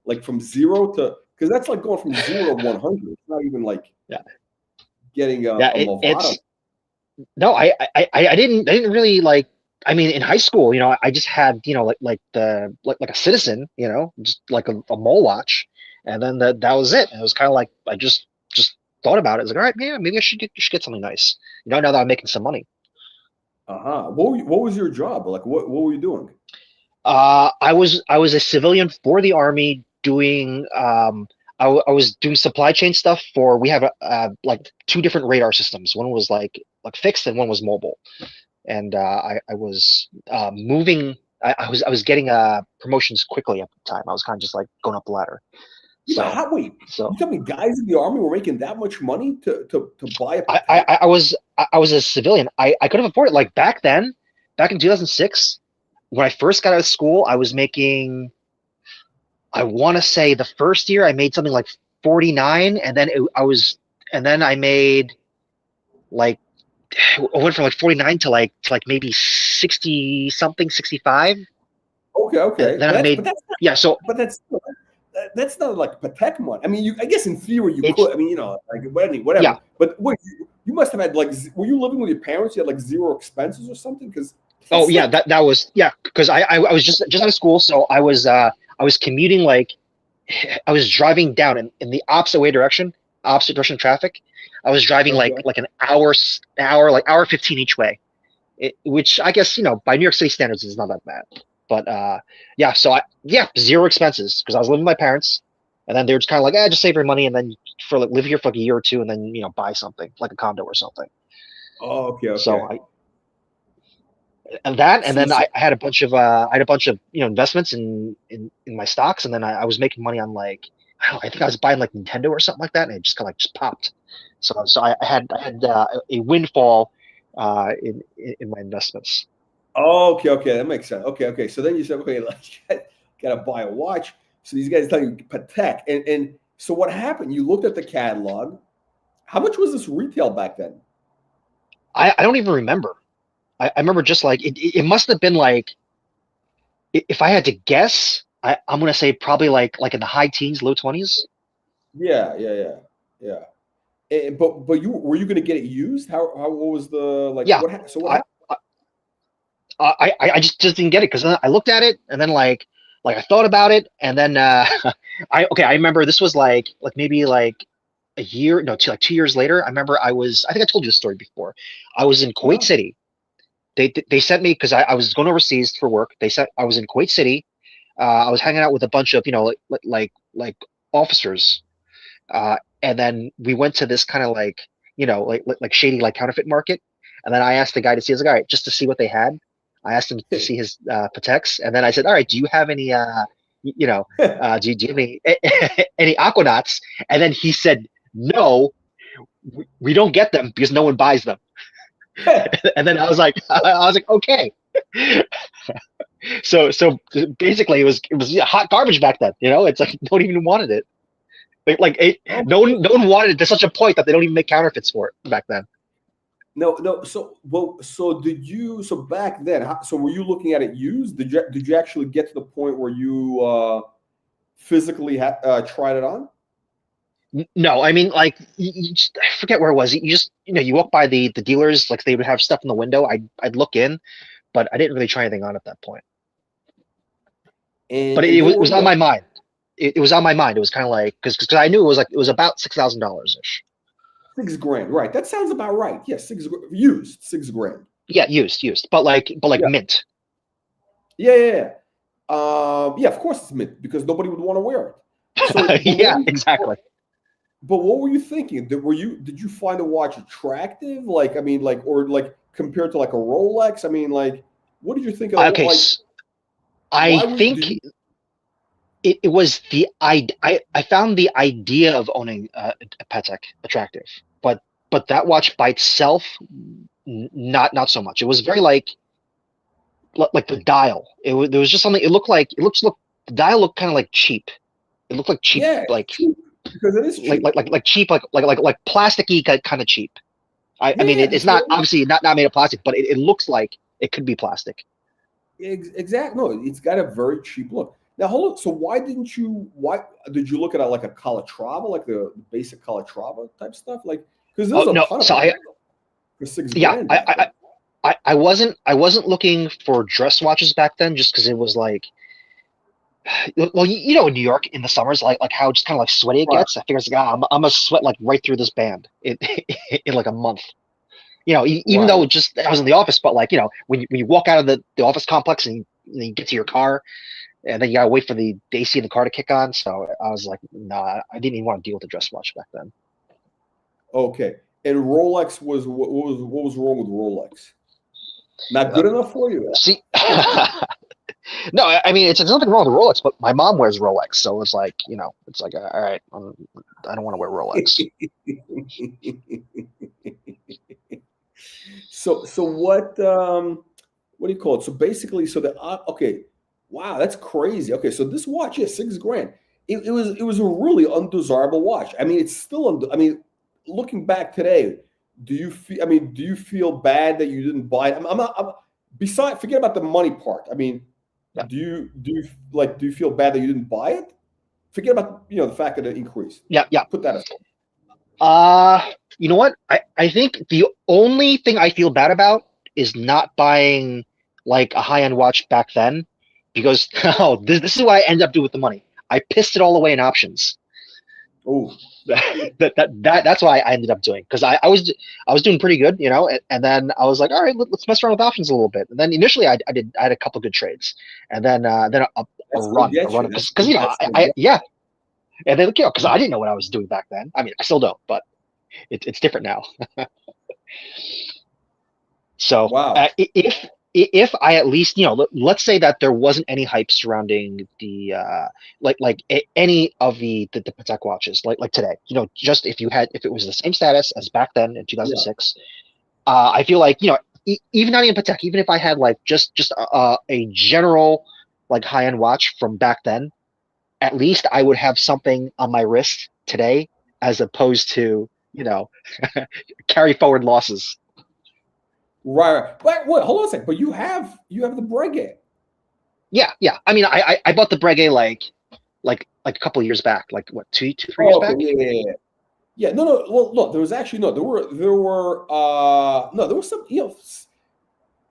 Like from zero to, because that's like going from 0 to 100. It's not even like Yeah, getting yeah. a Movado. It's no, I didn't really like. I mean, in high school, I just had, like a Citizen, just like a mole watch, and then that was it. And it was kind of like I just thought about it. I was like, all right, yeah, maybe I should get something nice. Now that I'm making some money. Uh-huh. What was your job? Like what were you doing? I was a civilian for the army doing I was doing supply chain stuff for, we have like two different radar systems. One was like fixed and one was mobile. And I was moving. I was getting promotions quickly at the time. I was kind of just like going up the ladder. Yeah, but So wait, so you tell me guys in the army were making that much money to buy a I, Patek? I, I was I was a civilian. I couldn't afford it. Like back then, back in 2006, when I first got out of school, I was making, I want to say the first year I made something like 49, and then I made like, I went from like 49 to like maybe 60 something, 65. Okay, And okay. then I made, yeah, so But that's not like Patek money. I mean, I guess in theory you it's, could. I mean, like whatever. yeah. But wait, you must have had like, were you living with your parents? You had like zero expenses or something? Because Oh it's yeah, like, that was, yeah, because I was just out of school, so I was commuting, like I was driving down in the opposite direction of traffic. I was driving okay. like like hour 15 each way, which I guess, by New York City standards is not that bad. But yeah, so zero expenses because I was living with my parents, and then they were just kind of like, just save your money, and then for like live here for like a year or two, and then buy something like a condo or something. Oh, okay, So okay. and then I had a bunch of investments in my stocks, and then I was making money on like, I think I was buying like Nintendo or something like that, and it just kind of like just popped. So I had a windfall in my investments. Oh, okay, okay, that makes sense. Okay, okay. So then you said, okay, like gotta buy a watch. So these guys tell you Patek, and so what happened? You looked at the catalog. How much was this retail back then? I don't even remember. I remember just like it must have been like, if I had to guess, I'm gonna say probably like in the high teens, low 20s. Yeah, yeah, yeah, yeah. But you were you going to get it used? How what was the like Yeah, so what I happened? I just didn't get it because I looked at it, and then like I thought about it, and then I remember this was like maybe like a year, no, like 2 years later. I remember I think I told you this story before. I was in Kuwait No. City. They sent me because I was going overseas for work. I was in Kuwait City. I was hanging out with a bunch of like officers, and then we went to this kind of like, like shady like counterfeit market. And then I asked the guy to see. I was like, all right, just to see what they had. I asked him to see his Pateks, and then I said, all right, do you have any do you have any Aquanauts? And then he said, no, we don't get them because no one buys them. And then I was like, okay. So basically, it was hot garbage back then. It's like no one even wanted it. Oh, No one wanted it to such a point that they don't even make counterfeits for it back then. no, no. So did you? So back then, so were you looking at it used? Did you actually get to the point where you physically tried it on? No, I mean, like I forget where it was. You just you walk by the dealers, like they would have stuff in the window. I'd look in, but I didn't really try anything on at that point. But And it they was were on my mind. It was on my mind. It was kind of like, because I knew it was about $6,000 ish. 6 grand, right? That sounds about right. Yeah, used 6 grand. Yeah, used, but like Yeah, mint. yeah, yeah, yeah. Yeah, of course it's mint because nobody would want to wear it. So, Yeah, exactly. but what were you thinking? Did you find the watch attractive? Like, I mean, like, or like compared to like a Rolex? I mean, like, what did you think of the Okay, like? I Why would did think you? it was I found the idea of owning a Patek attractive, but that watch by itself, not so much. It was very like the dial. There was just something. The dial looked kind of like cheap. It looked like cheap, Yeah, it's cheap because it is cheap. like cheap, like plasticky kind of cheap. I mean, Yeah, it's not obviously not made of plastic, but it looks like it could be plastic. exactly. No, it's got a very cheap look. Now hold on. So why didn't you? Why did you look at like a Calatrava, like the basic Calatrava type stuff? Like because there's Oh a no, ton of so them for yeah, $6,000 back then. I wasn't looking for dress watches back then, just because it was like, well, in New York in the summers, like how just kind of like sweaty it Right. gets. I figured, like, I'm gonna sweat like right through this band in like a month. Even Right. though I was in the office, but like, when you walk out of the office complex and you get to your car, and then you gotta wait for the AC in the car to kick on. So I was like, nah, I didn't even want to deal with the dress watch back then. Okay. And Rolex was what was wrong with Rolex? Not good enough for you? See, no, I mean, it's nothing wrong with Rolex, but my mom wears Rolex, so it's like, it's like, all right, I don't want to wear Rolex. So what do you call it? So basically, so the okay, wow, that's crazy. Okay, so this watch, yeah, $6,000. It was a really undesirable watch. I mean, it's still I mean, looking back today, do you feel bad that you didn't buy it? I'm not. Beside, forget about the money part. I mean, Yeah. do you feel bad that you didn't buy it? Forget about the fact that it increased. Yeah, yeah. Put that aside. You know what? I think the only thing I feel bad about is not buying like a high-end watch back then, because this is what I ended up doing with the money. I pissed it all away in options. Oh, That's why I ended up doing, because I was doing pretty good, and then I was like, all right, let's mess around with options a little bit. And then initially I had a couple good trades, and then a that's run gonna get you. because That's gonna get yeah, and then because I didn't know what I was doing back then. I mean, I still don't, but it's different now. So Wow. if I at least, let's say that there wasn't any hype surrounding the any of the Patek watches like today, just if it was the same status as back then in Yeah. 2006, I feel like, even not even Patek, even if I had like just a general like high end watch from back then, at least I would have something on my wrist today, as opposed to, carry forward losses. Right. But wait, hold on a second. But you have the Breguet. Yeah, yeah. I mean, I bought the Breguet like a couple of years back, like what, 3 years Oh, okay. back. Yeah. Yeah. No. Well, look, there was actually no. There was some.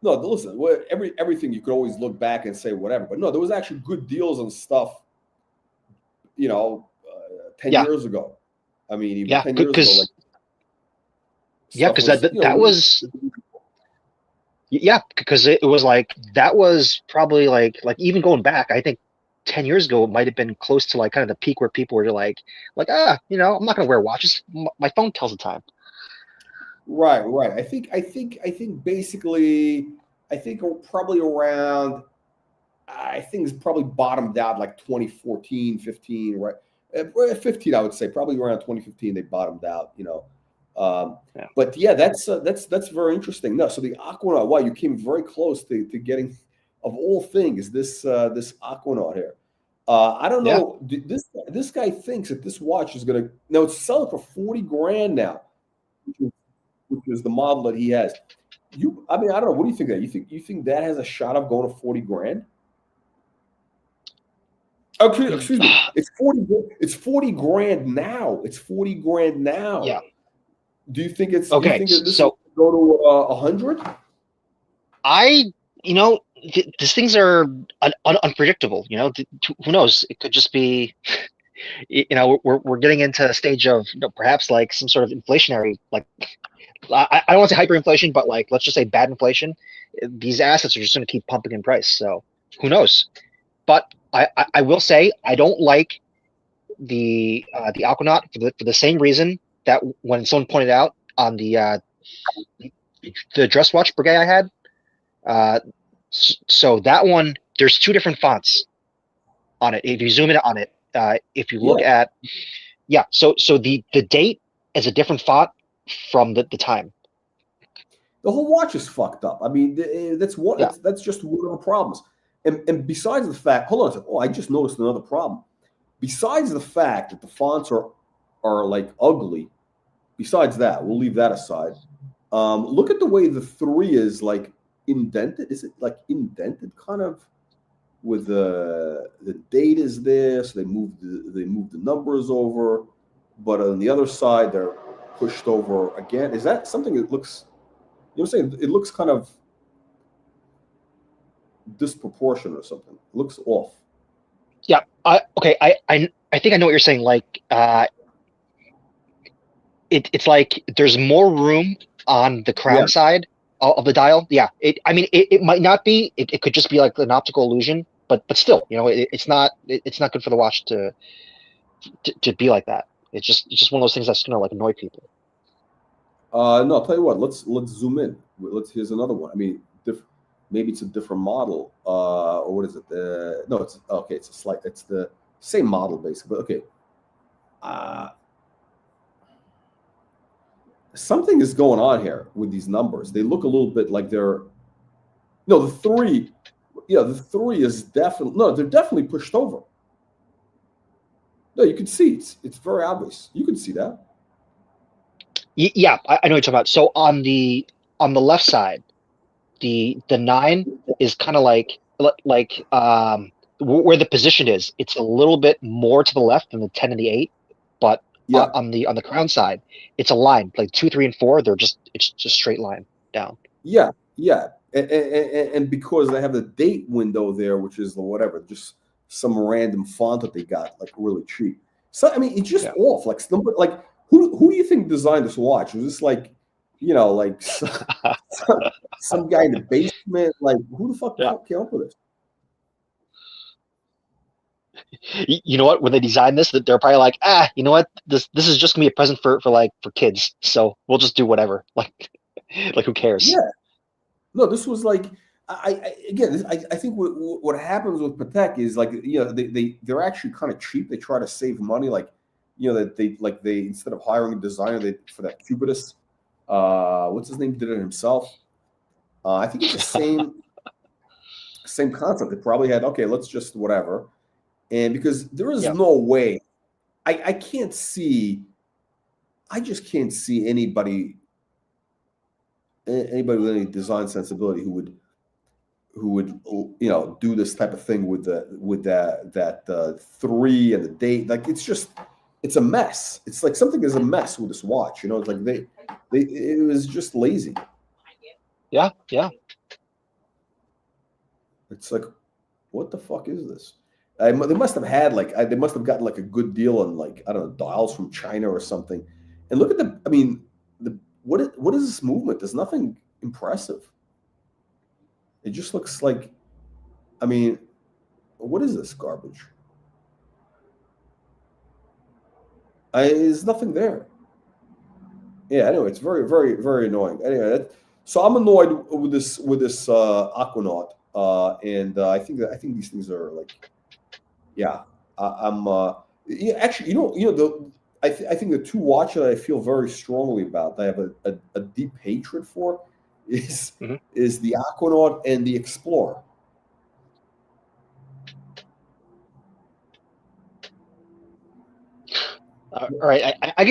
No. Listen. Everything you could always look back and say whatever, but no, there was actually good deals and stuff. 10 Yeah, years ago. I mean, even yeah, 10 years ago, like yeah, stuff because was that was, yeah, because it was like, that was probably like even going back, I think 10 years ago it might have been close to like kind of the peak where people were like, I'm not gonna wear watches. My phone tells the time. right. Right. I think basically, I think probably around. I think it's probably bottomed out like 2014, 15, right? 15, I would say probably around 2015 they bottomed out. Yeah. But yeah, that's very interesting. No, so the Aquanaut, wow, you came very close to getting, of all things, this Aquanaut here. I don't Yeah. know. This guy thinks that this watch is gonna now it's selling for $40,000 now, which is the model that he has. I mean, I don't know. What do you think of that? You think that has a shot of going to $40,000? Oh, excuse me. It's 40. It's $40,000 now. It's $40,000 now. Yeah. Do you Okay. think that this So will go to 100? I, these things are unpredictable. Who knows? It could just be, we're getting into a stage of, perhaps like some sort of inflationary, like, I don't want to say hyperinflation, but like, let's just say bad inflation. These assets are just going to keep pumping in price. So who knows? But I will say I don't like the Aquanaut for the same reason that when someone pointed out on the dress watch Breguet I had. So that one, there's two different fonts. on it, if you zoom in on it, if you look Yeah, at, yeah, so the date is a different font from the time. the whole watch is fucked up. I mean, that's one. Yeah. That's just one of the problems. And besides the fact, hold on a second. Oh, I just noticed another problem. Besides the fact that the fonts are like ugly. Besides that, we'll leave that aside. Look at the way the 3 is like indented. Is it like indented kind of with the date is there? So they moved the numbers over, but on the other side they're pushed over again. Is that something that looks? You know what I'm saying? It looks kind of disproportionate or something. It looks off. Yeah. Okay. I think I know what you're saying. Like, it's like there's more room on the Yeah. crown side of the dial. Yeah. I mean, it might not be. It could just be like an optical illusion, but still, it's not good for the watch to be like that. It's just one of those things that's gonna like annoy people. No, I'll tell you what. Let's zoom in. Here's another one. I mean, maybe it's a different model. Or what is it? No, it's okay. It's the same model basically. But okay. Something is going on here with these numbers. They look a little bit like they're. No, the 3. Yeah, the 3 is definitely no. They're definitely pushed over. No, you can see it's very obvious. You can see that. Yeah, I know what you're talking about. So on the left side, the 9 is kind of like where the position is. It's a little bit more to the left than the 10 and the 8, but Yeah, on the crown side, it's a line. Like 2, 3, and 4, it's just straight line down. yeah, yeah. And because they have the date window there, which is the whatever, just some random font that they got like really cheap. So I mean, it's just off. Like who do you think designed this watch? Was this like, like some guy in the basement? Like who the fuck came up with this? You know what? When they designed this, that they're probably like, you know what? This is just gonna be a present for kids. So we'll just do whatever. Like who cares? Yeah. No, this was like I think what happens with Patek is like they're actually kind of cheap. They try to save money, like that they instead of hiring a designer for that Cubitus, what's his name, did it himself. I think it's the same concept. They probably had let's just whatever, and because there is no way, I can't see, I just can't see anybody with any design sensibility who would do this type of thing with that 3 and the date. Like it's a mess. It's like something is a mess with this watch. It's like it was just lazy. Yeah. It's like, what the fuck is this? They must have had they must have gotten like a good deal on like, I don't know, dials from China or something. And look at what is this movement? There's nothing impressive. It just looks like, I mean, what is this garbage? There's nothing there. Yeah, anyway, it's very, very, very annoying. Anyway, so I'm annoyed with this Aquanaut, and I think these things are like, yeah, actually, I think the 2 watches that I feel very strongly about, that I have a deep hatred for, is the Aquanaut and the Explorer. All right, I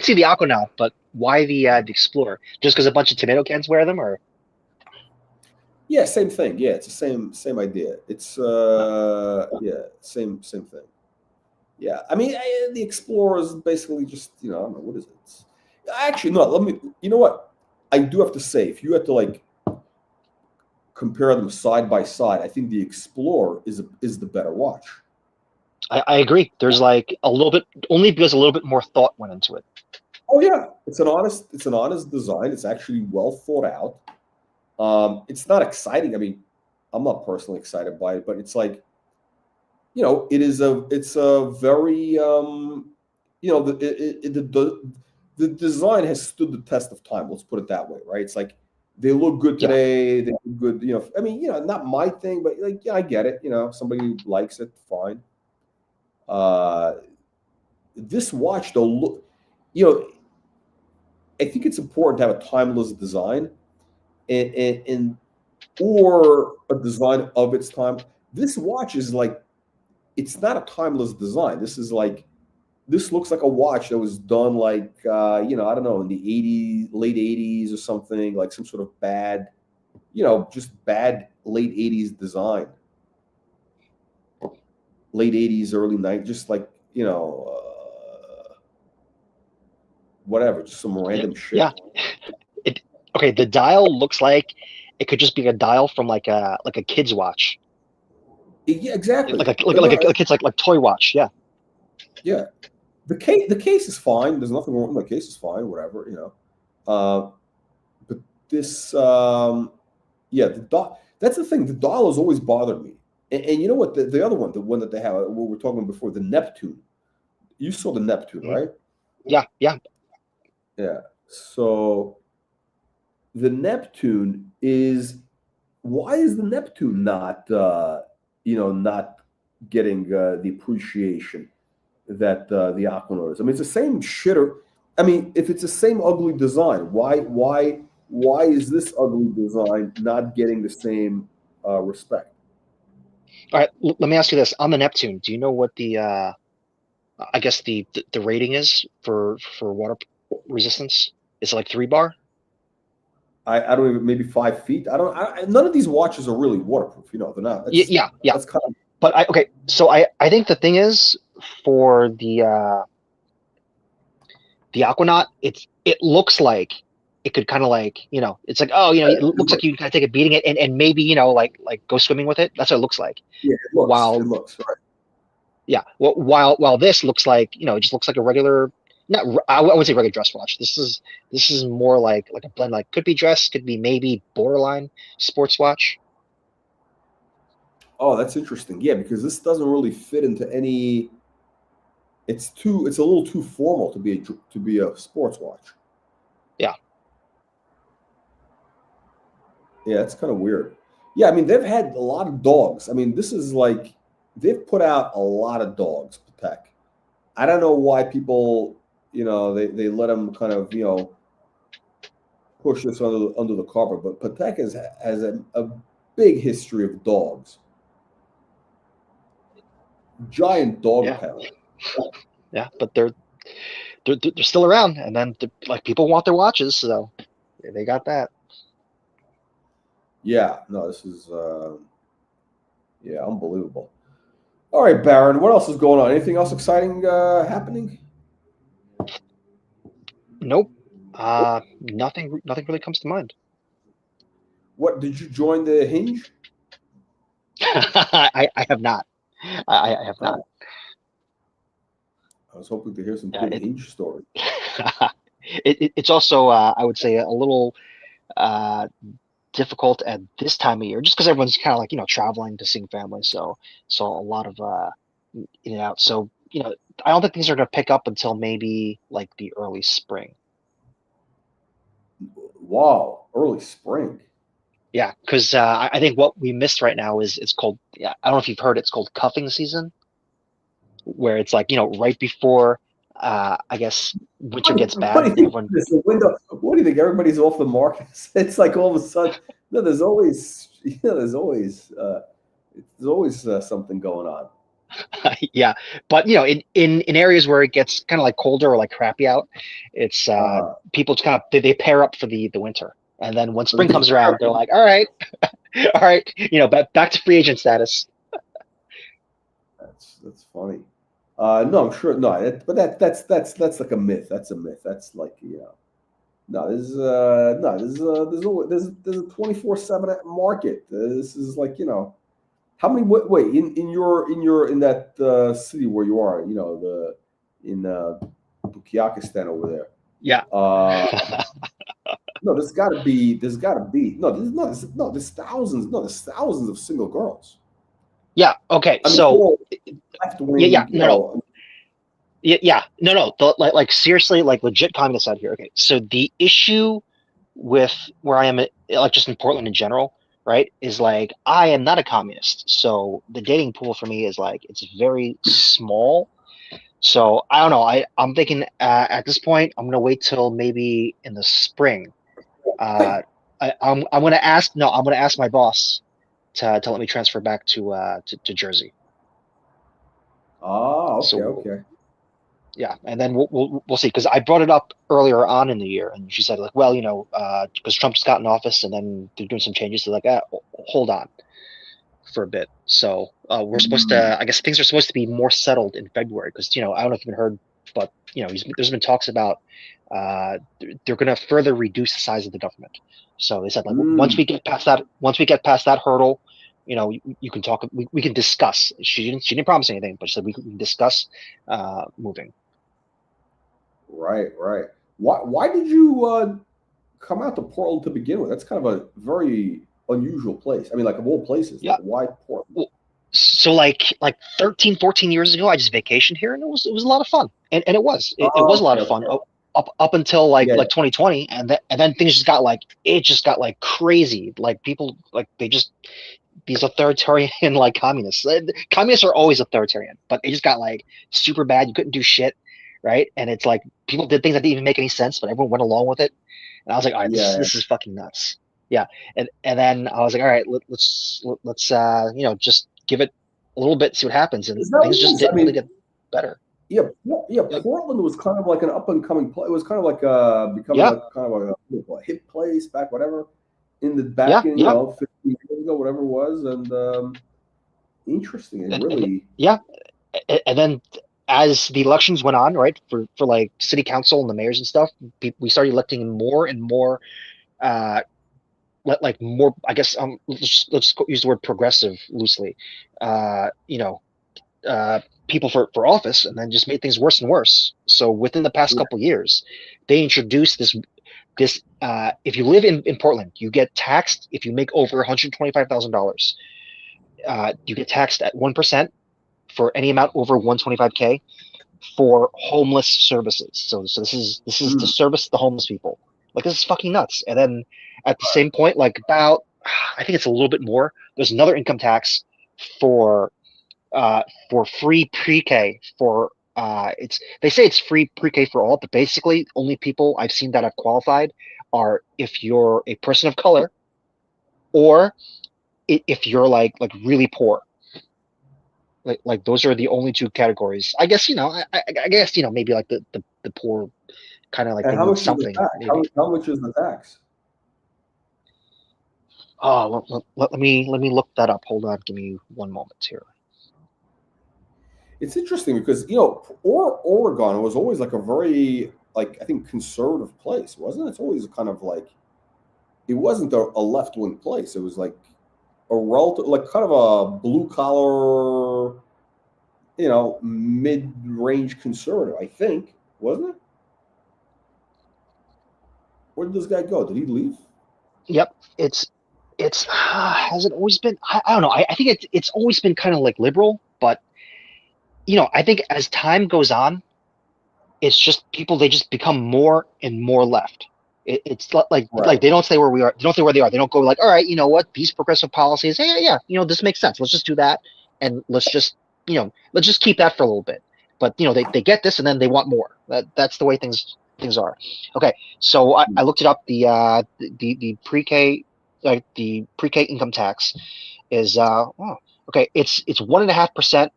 see the Aquanaut, but why the Explorer? Just because a bunch of tomato cans wear them, or? Yeah, same thing. Yeah, it's the same idea. It's same thing. Yeah, I mean, the Explorer is basically just, I don't know, what is it? Actually, no. You know what? I do have to say, if you had to like compare them side by side, I think the Explorer is the better watch. I agree. There's like a little bit, only because a little bit more thought went into it. Oh yeah, it's an honest design. It's actually well thought out. It's not exciting. I mean, I'm not personally excited by it, but it's like, it's a very, the design has stood the test of time. Let's put it that way, right? It's like they look good today. Yeah. They look good, I mean, not my thing, but like, yeah, I get it. Somebody likes it, fine. Uh, this watch, though, look, you know, I think it's important to have a timeless design, and or a design of its time. This watch is like, it's not a timeless design. This looks like a watch that was done like I don't know, in the '80s, late '80s or something, like some sort of bad, just bad late '80s design, late '80s, early '90s, just like whatever, just some random shit. Yeah. Okay, the dial looks like it could just be a dial from like a kid's watch. Yeah, exactly. Like a kid's like toy watch. Yeah. Yeah. The case is fine. There's nothing wrong. The case is fine. Whatever, but this, that's the thing. The dial has always bothered me. And you know what? The other one, the one that they have, what we were talking before, the Neptune. You saw the Neptune, right? Yeah. Yeah. So the Neptune is. Why is the Neptune not, not getting the appreciation that the Aquanaut is? I mean, it's the same shitter. I mean, if it's the same ugly design, why is this ugly design not getting the same respect? All right. Let me ask you this: on the Neptune, do you know what the I guess the rating is for water resistance? Is it like 3 bar? I don't even, maybe 5 feet. None of these watches are really waterproof. They're not. Yeah. That's kind of. But so I think the thing is, for the Aquanaut, it looks like it could kind of like, it's like, oh, it looks like you can kind of take a beating it and maybe, like go swimming with it. That's what it looks like. Yeah, it looks right. Yeah. Well, while this looks like, it just looks like a regular, I wouldn't say regular dress watch. This is more like a blend, like could be dress, could be maybe borderline sports watch. Oh, that's interesting. Yeah, because this doesn't really fit into any. It's a little too formal to be a sports watch. Yeah. Yeah, it's kind of weird. Yeah, I mean, they've had a lot of dogs. I mean, this is like, they've put out a lot of dogs, Patek. I don't know why people, they let them kind of, push this under the carpet, but Patek has a big history of dogs. Giant dog pound. Yeah, but they're still around, and then like people want their watches, so they got that. Yeah, no, this is unbelievable. All right, Baron, what else is going on? Anything else exciting happening? Nope. Nothing really comes to mind. What, did you join the Hinge? I have not. I have not. I was hoping to hear some good Hinge story. It's also, I would say, a little difficult at this time of year, just because everyone's kind of like traveling to seeing family, so a lot of in and out. So I don't think things are going to pick up until maybe like the early spring. Wow, early spring. Yeah, because I think what we missed right now is it's called. Yeah, I don't know if you've heard. It's called cuffing season, where it's like right before I guess winter gets bad. What do you think? The window. What do you think? Everybody's off the market. It's like all of a sudden. No, there's always something going on. Yeah, but in areas where it gets kind of like colder or like crappy out, it's people just kind of they pair up for the winter, and then when spring comes around, they're like, all right, back to free agent status. That's funny. No, I'm sure. No, but that's like a myth. That's a myth. That's like no. There's a 24/7 market. This is like how many? Wait, in that city where you are, in Bukiakistan over there. Yeah. No, there's got to be. There's thousands. No, there's thousands of single girls. Yeah. Okay. So. Yeah. No. Yeah. No. Like seriously, like legit communist out here. Okay. So the issue with where I am, like just in Portland in general, right, is like I am not a communist, so the dating pool for me is like it's very small. So I don't know. I'm thinking at this point I'm gonna wait till maybe in the spring. Uh, I'm gonna ask no, I'm gonna ask my boss to let me transfer back to Jersey. Ah, okay, So okay. yeah, and then we'll see, because I brought it up earlier on in the year, and she said like, well, because Trump's got in office, and then they're doing some changes. So like, hold on for a bit. So we're supposed Mm, to, I guess things are supposed to be more settled in February, because I don't know if you've heard, but there's been talks about they're going to further reduce the size of the government. So they said like mm. once we get past that hurdle, you can talk, we can discuss. She didn't promise anything, but she said we can discuss moving. Right, right. Why did you come out to Portland to begin with? That's kind of a very unusual place. I mean, like of all places, like Yeah. why Portland? Well, so like 13, 14 years ago, I just vacationed here, and it was a lot of fun. And it was Oh, a lot okay, of fun okay. up until like Yeah, like 2020, and then things just got like crazy. Like people, like they just, these authoritarian like communists. Communists are always authoritarian, but it just got like super bad. You couldn't do shit, right? And it's like people did things that didn't even make any sense, but everyone went along with it. And I was like, all right, this yeah. this is fucking nuts. Yeah, and then I was like, all right, let's just give it a little bit, see what happens, and Is that things what it just is? I didn't really mean, get better. yeah, yeah. Yep. Portland was kind of like an up and coming place. It was kind of like becoming Yeah, a kind of a hip place back, whatever, in the back yeah, in yeah, 15 years ago, whatever it was, and interesting. It and really, yeah, and then as the elections went on, right, for like city council and the mayors and stuff, we started electing more and more uh like more, I guess, let's use the word progressive loosely, you know, people for office, and then just made things worse and worse. So within the past yeah. couple of years, they introduced this if you live in Portland, you get taxed if you make over $125,000. You get taxed at 1% for any amount over 125K for homeless services. So this is to Mm. service the homeless people. Like, this is fucking nuts. And then at the same point, like about, I think it's a little bit more. There's another income tax for uh, for free pre-K for it's, they say it's free pre-K for all, but basically only people I've seen that have qualified are if you're a person of color, or if you're like really poor. Like those are the only two categories. I guess I guess maybe like the poor, kind of like And they how need much is the something tax? maybe. How much is the tax? Oh, let me look that up. Hold on, give me one moment here. It's interesting because Oregon was always like a very like I think conservative place, wasn't it? It's always kind of like it wasn't a left wing place. It was like a relative, like kind of a blue collar, mid range conservative. I think, wasn't it? Where did this guy go? Did he leave? Yep, it's has it always been? I don't know. I think it's always been kind of like liberal, but I think as time goes on, it's just people, they just become more and more left. It's like Right. they don't stay where we are. They don't stay where they are. They don't go like, all right, you know what? These progressive policies, yeah, yeah, yeah, this makes sense. Let's just do that, and let's just keep that for a little bit. But they get this, and then they want more. That's the way things are. Okay, so I looked it up. The pre-K, like the pre-K income tax is okay. It's 1.5%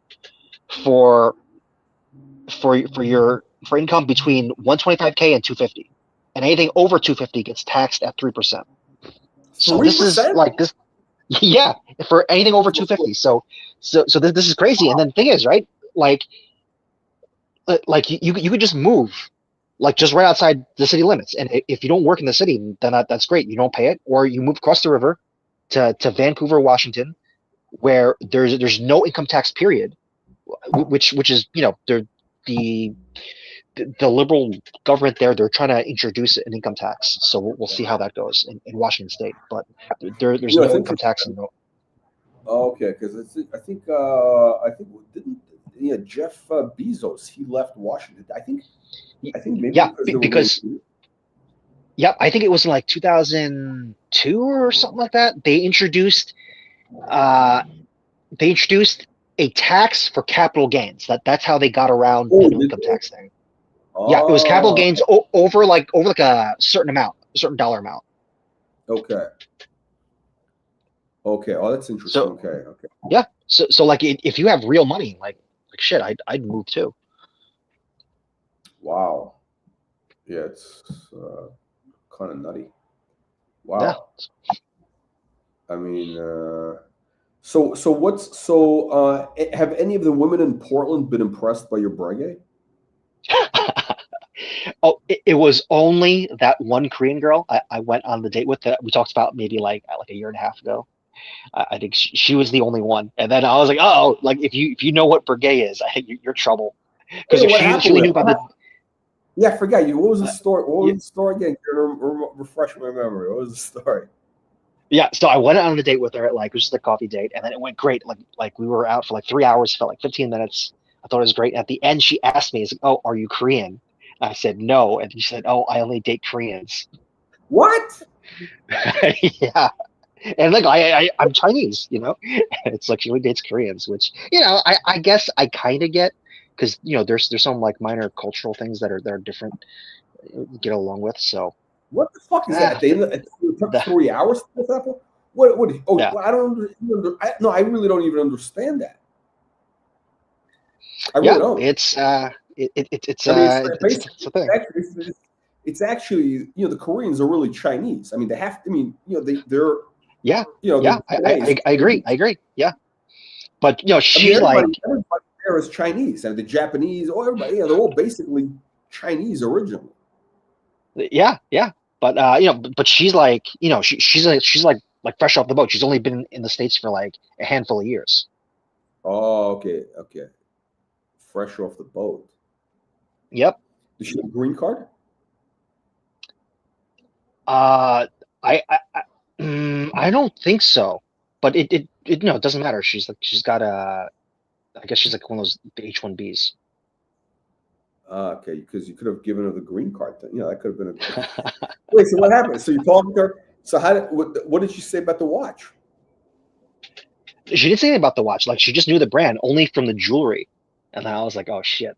for for income between 125K and 250, and anything over 250 gets taxed at 3%. So Three this is percent. like this, yeah, for anything over 250. So this is crazy. And then the thing is, right, like you could just move, like just right outside the city limits, and if you don't work in the city, then that's great. You don't pay it, or you move across the river to Vancouver, Washington, where there's no income tax period, which is the the liberal government there, they're trying to introduce an income tax. So we'll see how that goes in Washington State. But there's It's no income tax interesting. in no. Okay, because I think didn't Jeff Bezos he left Washington. I think maybe Yeah, because they were going because to. Yep, I think it was like 2002 or something like that. Uh, they introduced a tax for capital gains. That's how they got around the Oh, new did income they? tax thing. Yeah, it was capital Oh, gains over like a certain amount, a certain dollar amount. okay. Okay. Oh, that's interesting. So Okay. Okay. yeah, so like if you have real money, like shit, I'd move too. Wow. Yeah, it's kind of nutty. Yeah. Wow. I mean, so what's so? Have any of the women in Portland been impressed by your breguet? Oh, it was only that one Korean girl I went on the date with that we talked about maybe like a year and a half ago. I think she was the only one, and then I was like, oh, like if you know what Breguet is, I think you're trouble because Wait, what she happened only with knew it? about the Yeah, I forgot you. What was the story? What yeah, was the story again? Can you refresh my memory? What was the story? yeah. So I went on a date with her, like it was just a coffee date, and then it went great. Like we were out for like 3 hours, felt like 15 minutes. I thought it was great. At the end, she asked me, "Is oh, are you Korean?" I said no, and she said, "Oh, I only date Koreans." What? Yeah, and like I'm Chinese, you know. It's like she only dates Koreans, which I guess I kind of get because there's some like minor cultural things that are different get along with. So What the fuck is that? ah, It took the, 3 hours to this apple. What? What? Oh, yeah, I don't no, I really don't even understand that. I really yeah, don't. it's it's I mean, it's a thing. it's actually the Koreans are really Chinese. I mean, they have. I mean, they're Yeah, their yeah, DNA is I agree, Chinese. I agree. Yeah, but I mean, she's like everybody there is Chinese, and the Japanese, oh, everybody, they're all basically Chinese originally. yeah, yeah, but but she's like she's like fresh off the boat. She's only been in the States for like a handful of years. Oh, okay, okay. Fresh off the boat. Yep. Does she have a green card? Uh, I don't think so, but it no, it doesn't matter. She's got a I guess she's like one of those H1Bs. Okay, because you could have given her the green card thing. That could have been a. Wait, so what happened? So you talked to her. So what did she say about the watch? She didn't say anything about the watch. Like she just knew the brand only from the jewelry, and I was like, oh shit.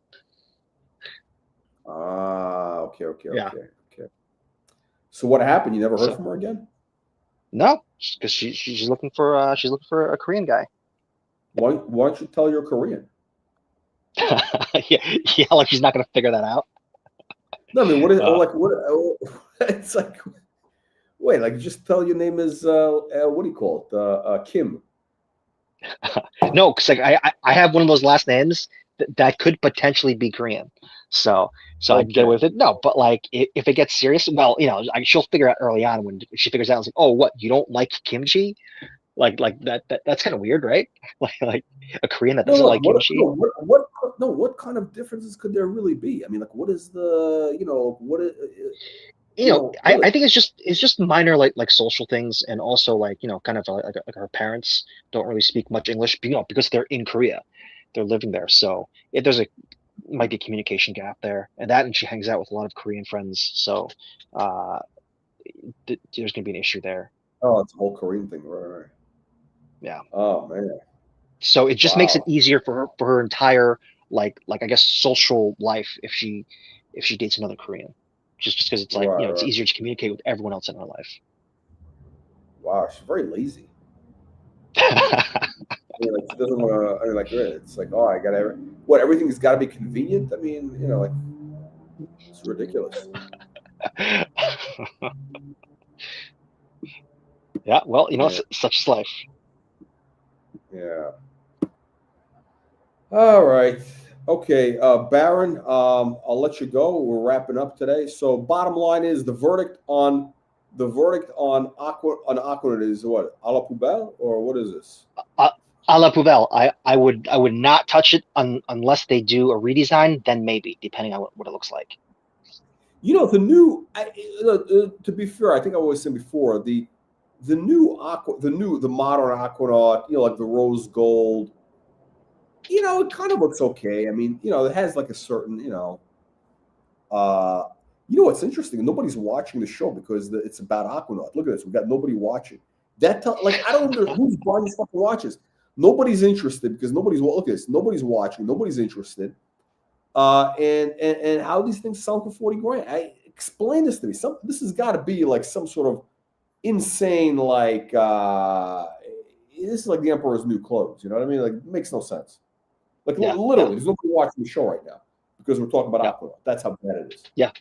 Ah, okay, okay, Yeah. okay, okay. So what happened? You never heard So from her again? no, because she's looking for a Korean guy. Why don't you tell you're Korean? Yeah, yeah, like she's not gonna figure that out. No, I mean, what is Uh, like what? It's like wait, like just tell your name is what do you call it? Kim. no, because like I have one of those last names that could potentially be Korean, so I can get Okay. away with it. No, but like if it gets serious, well, she'll figure out early on when she figures out, it's like, oh, what, you don't like kimchi? Like that's kind of weird, right? Like a Korean that No, doesn't no, like kimchi. what kind of differences could there really be? I mean, like, what is the, what is, I really? think it's just minor like social things, and also like kind of like her parents don't really speak much English, because they're in Korea, they're living there, so if there's a might be a communication gap there, and she hangs out with a lot of Korean friends, so uh, there's gonna be an issue there. Oh, it's a whole Korean thing, right? Yeah, Oh man, so it just makes it wow. easier for her entire like I guess social life if she dates another Korean, just because it's like Right, it's right. easier to communicate with everyone else in her life. Wow, she's very lazy. I mean, like, she doesn't want to. I mean, like, it's like, oh, I got everything's got to be convenient. I mean, like, it's ridiculous. Yeah, well, Yeah, such is life. yeah. All right. Okay, Baron. I'll let you go. We're wrapping up today. So, bottom line is the verdict on Aquanaut is what? A la poubelle, or what is this? Uh, a la poubelle. I would not touch it unless they do a redesign. Then maybe, depending on what it looks like. The new. To be fair, I think I always said before the new the modern Aquanaut. Like the rose gold. It kind of looks okay. I mean, it has like a certain uh You know what's interesting? Nobody's watching the show because it's about Aquanaut. Look at this. We've got nobody watching. Like, I don't know who's buying these fucking watches. Nobody's interested because look at this. Nobody's watching. Nobody's interested. And how these things sell for 40 grand. Explain this to me. This has got to be like some sort of insane, like, this is like the Emperor's New Clothes. You know what I mean? Like, it makes no sense. Like, literally, there's nobody watching the show right now because we're talking about Aquanaut. That's how bad it is. Yeah.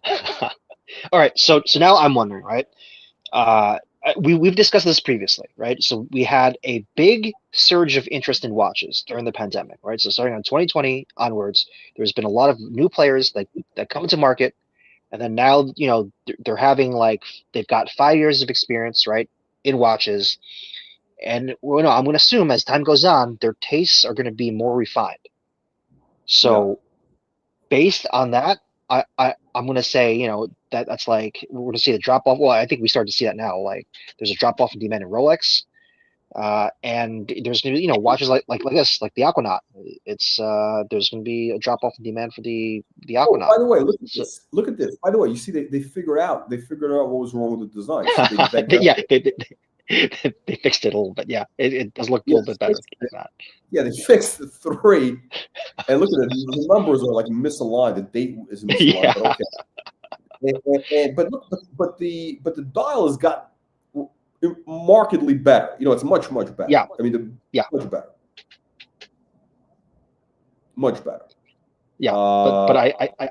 All right. So now I'm wondering, right? We've discussed this previously, right? So we had a big surge of interest in watches during the pandemic, right? So starting on 2020 onwards, there's been a lot of new players that come into market, and then now, you know, they're having like, they've got 5 years of experience, right, in watches, and well, no, I'm going to assume as time goes on, their tastes are going to be more refined. So based on that, I'm going to say, you know, that's like, we're going to see the drop off. Well, I think we started to see that now. Like, there's a drop off in demand in Rolex, and there's going to be, you know, watches like this, like the Aquanaut. It's there's going to be a drop off in demand for the Aquanaut. By the way, look at this. Look at this. By the way, you see, they figured out what was wrong with the design. They fixed it a little bit. Yeah, it does look a little bit better. Yeah, they fixed the 3, and look at it. The numbers are like misaligned. The date is misaligned. But okay. But the dial has got markedly better. You know, it's much better. Yeah, I mean, much better. Much better. Yeah, but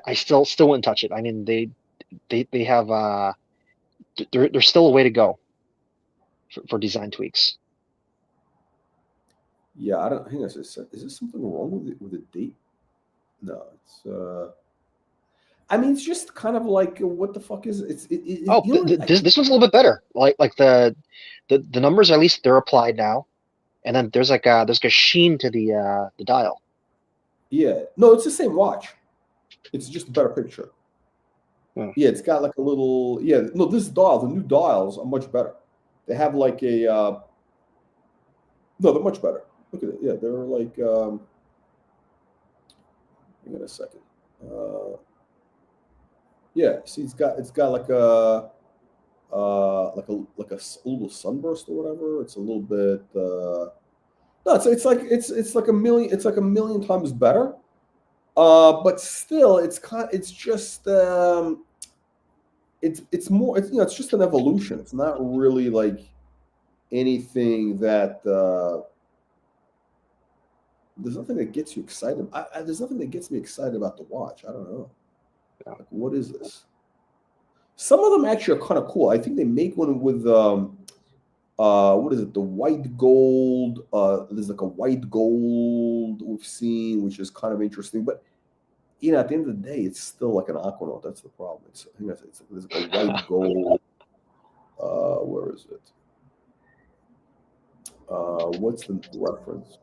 I still wouldn't touch it. I mean, they have there's still a way to go for design tweaks. Yeah, I don't. Hang on, is there something wrong with the date? No, it's. I mean, it's just kind of like, what the fuck is it? This one's a little bit better. Like the numbers, at least they're applied now, and then there's like a sheen to the dial. Yeah, no, it's the same watch. It's just a better picture. Yeah, it's got like a little. Yeah, no, the new dials are much better. They have like a. No, they're much better. Look at it. Yeah, they're like. Hang on a second. Yeah, see, it's got like a little sunburst or whatever. It's a little bit. No, it's like a million. It's like a million times better. But still, it's just. It's more. You know, it's just an evolution. It's not really like anything that. There's nothing that gets you excited. There's nothing that gets me excited about the watch. I don't know. Like, what is this? Some of them actually are kind of cool. I think they make one with what is it? The white gold. There's like a white gold we've seen, which is kind of interesting. But you know, at the end of the day, it's still like an Aquanaut. That's the problem. There's like a white gold. Where is it? What's the reference?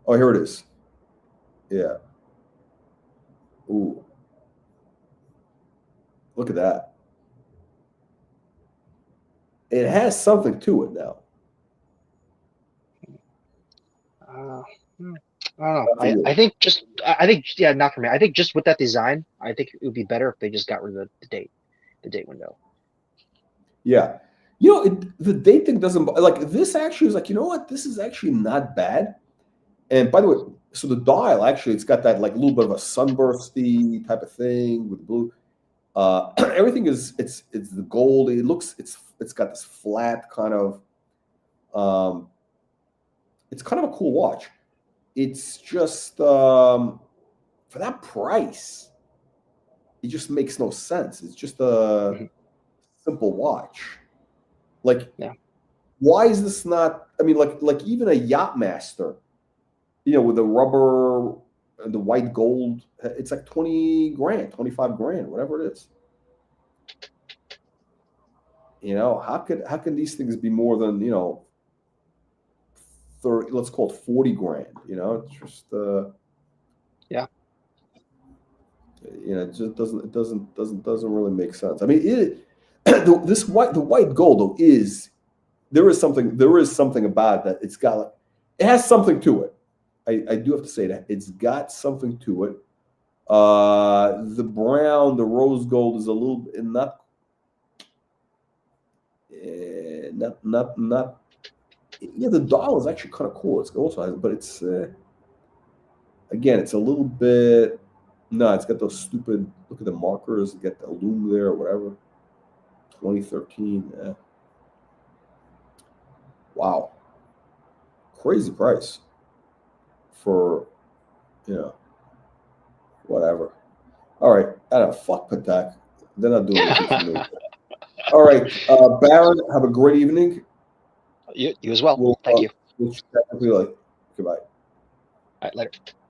Oh, here it is. Yeah. Ooh. Look at that. It has something to it now. I don't know. I think yeah, not for me. I think just with that design, I think it would be better if they just got rid of the date window. Yeah. You know, the date thing doesn't, like, this actually is like, you know what? This is actually not bad. And by the way, so the dial, actually, it's got that like little bit of a sunbursty type of thing with blue. Everything is, it's the gold. It looks, it's got this flat kind of, it's kind of a cool watch. It's just, for that price, it just makes no sense. It's just a simple watch. Like, why is this not, I mean, like even a Yachtmaster, you know, with the rubber, the white gold, it's like 20 grand, 25 grand, whatever it is. You know, how can these things be more than, you know, 30, let's call it 40 grand, you know? It's just you know, it just doesn't really make sense. I mean, the white gold though there is something about that. It has something to it. I do have to say that it's got something to it. The brown, the rose gold is a little bit not. Yeah, the dial is actually kind of cool. It's also, but it's again, it's a little bit. No, it's got those stupid. Look at the markers. Get the loom there or whatever. 2013. Yeah. Wow, crazy price for, whatever. All right, I don't know. Fuck Patek. They're not doing anything for me. All right, Baron. Have a great evening. You as well. Thank you. We'll chat. Goodbye. All right, later.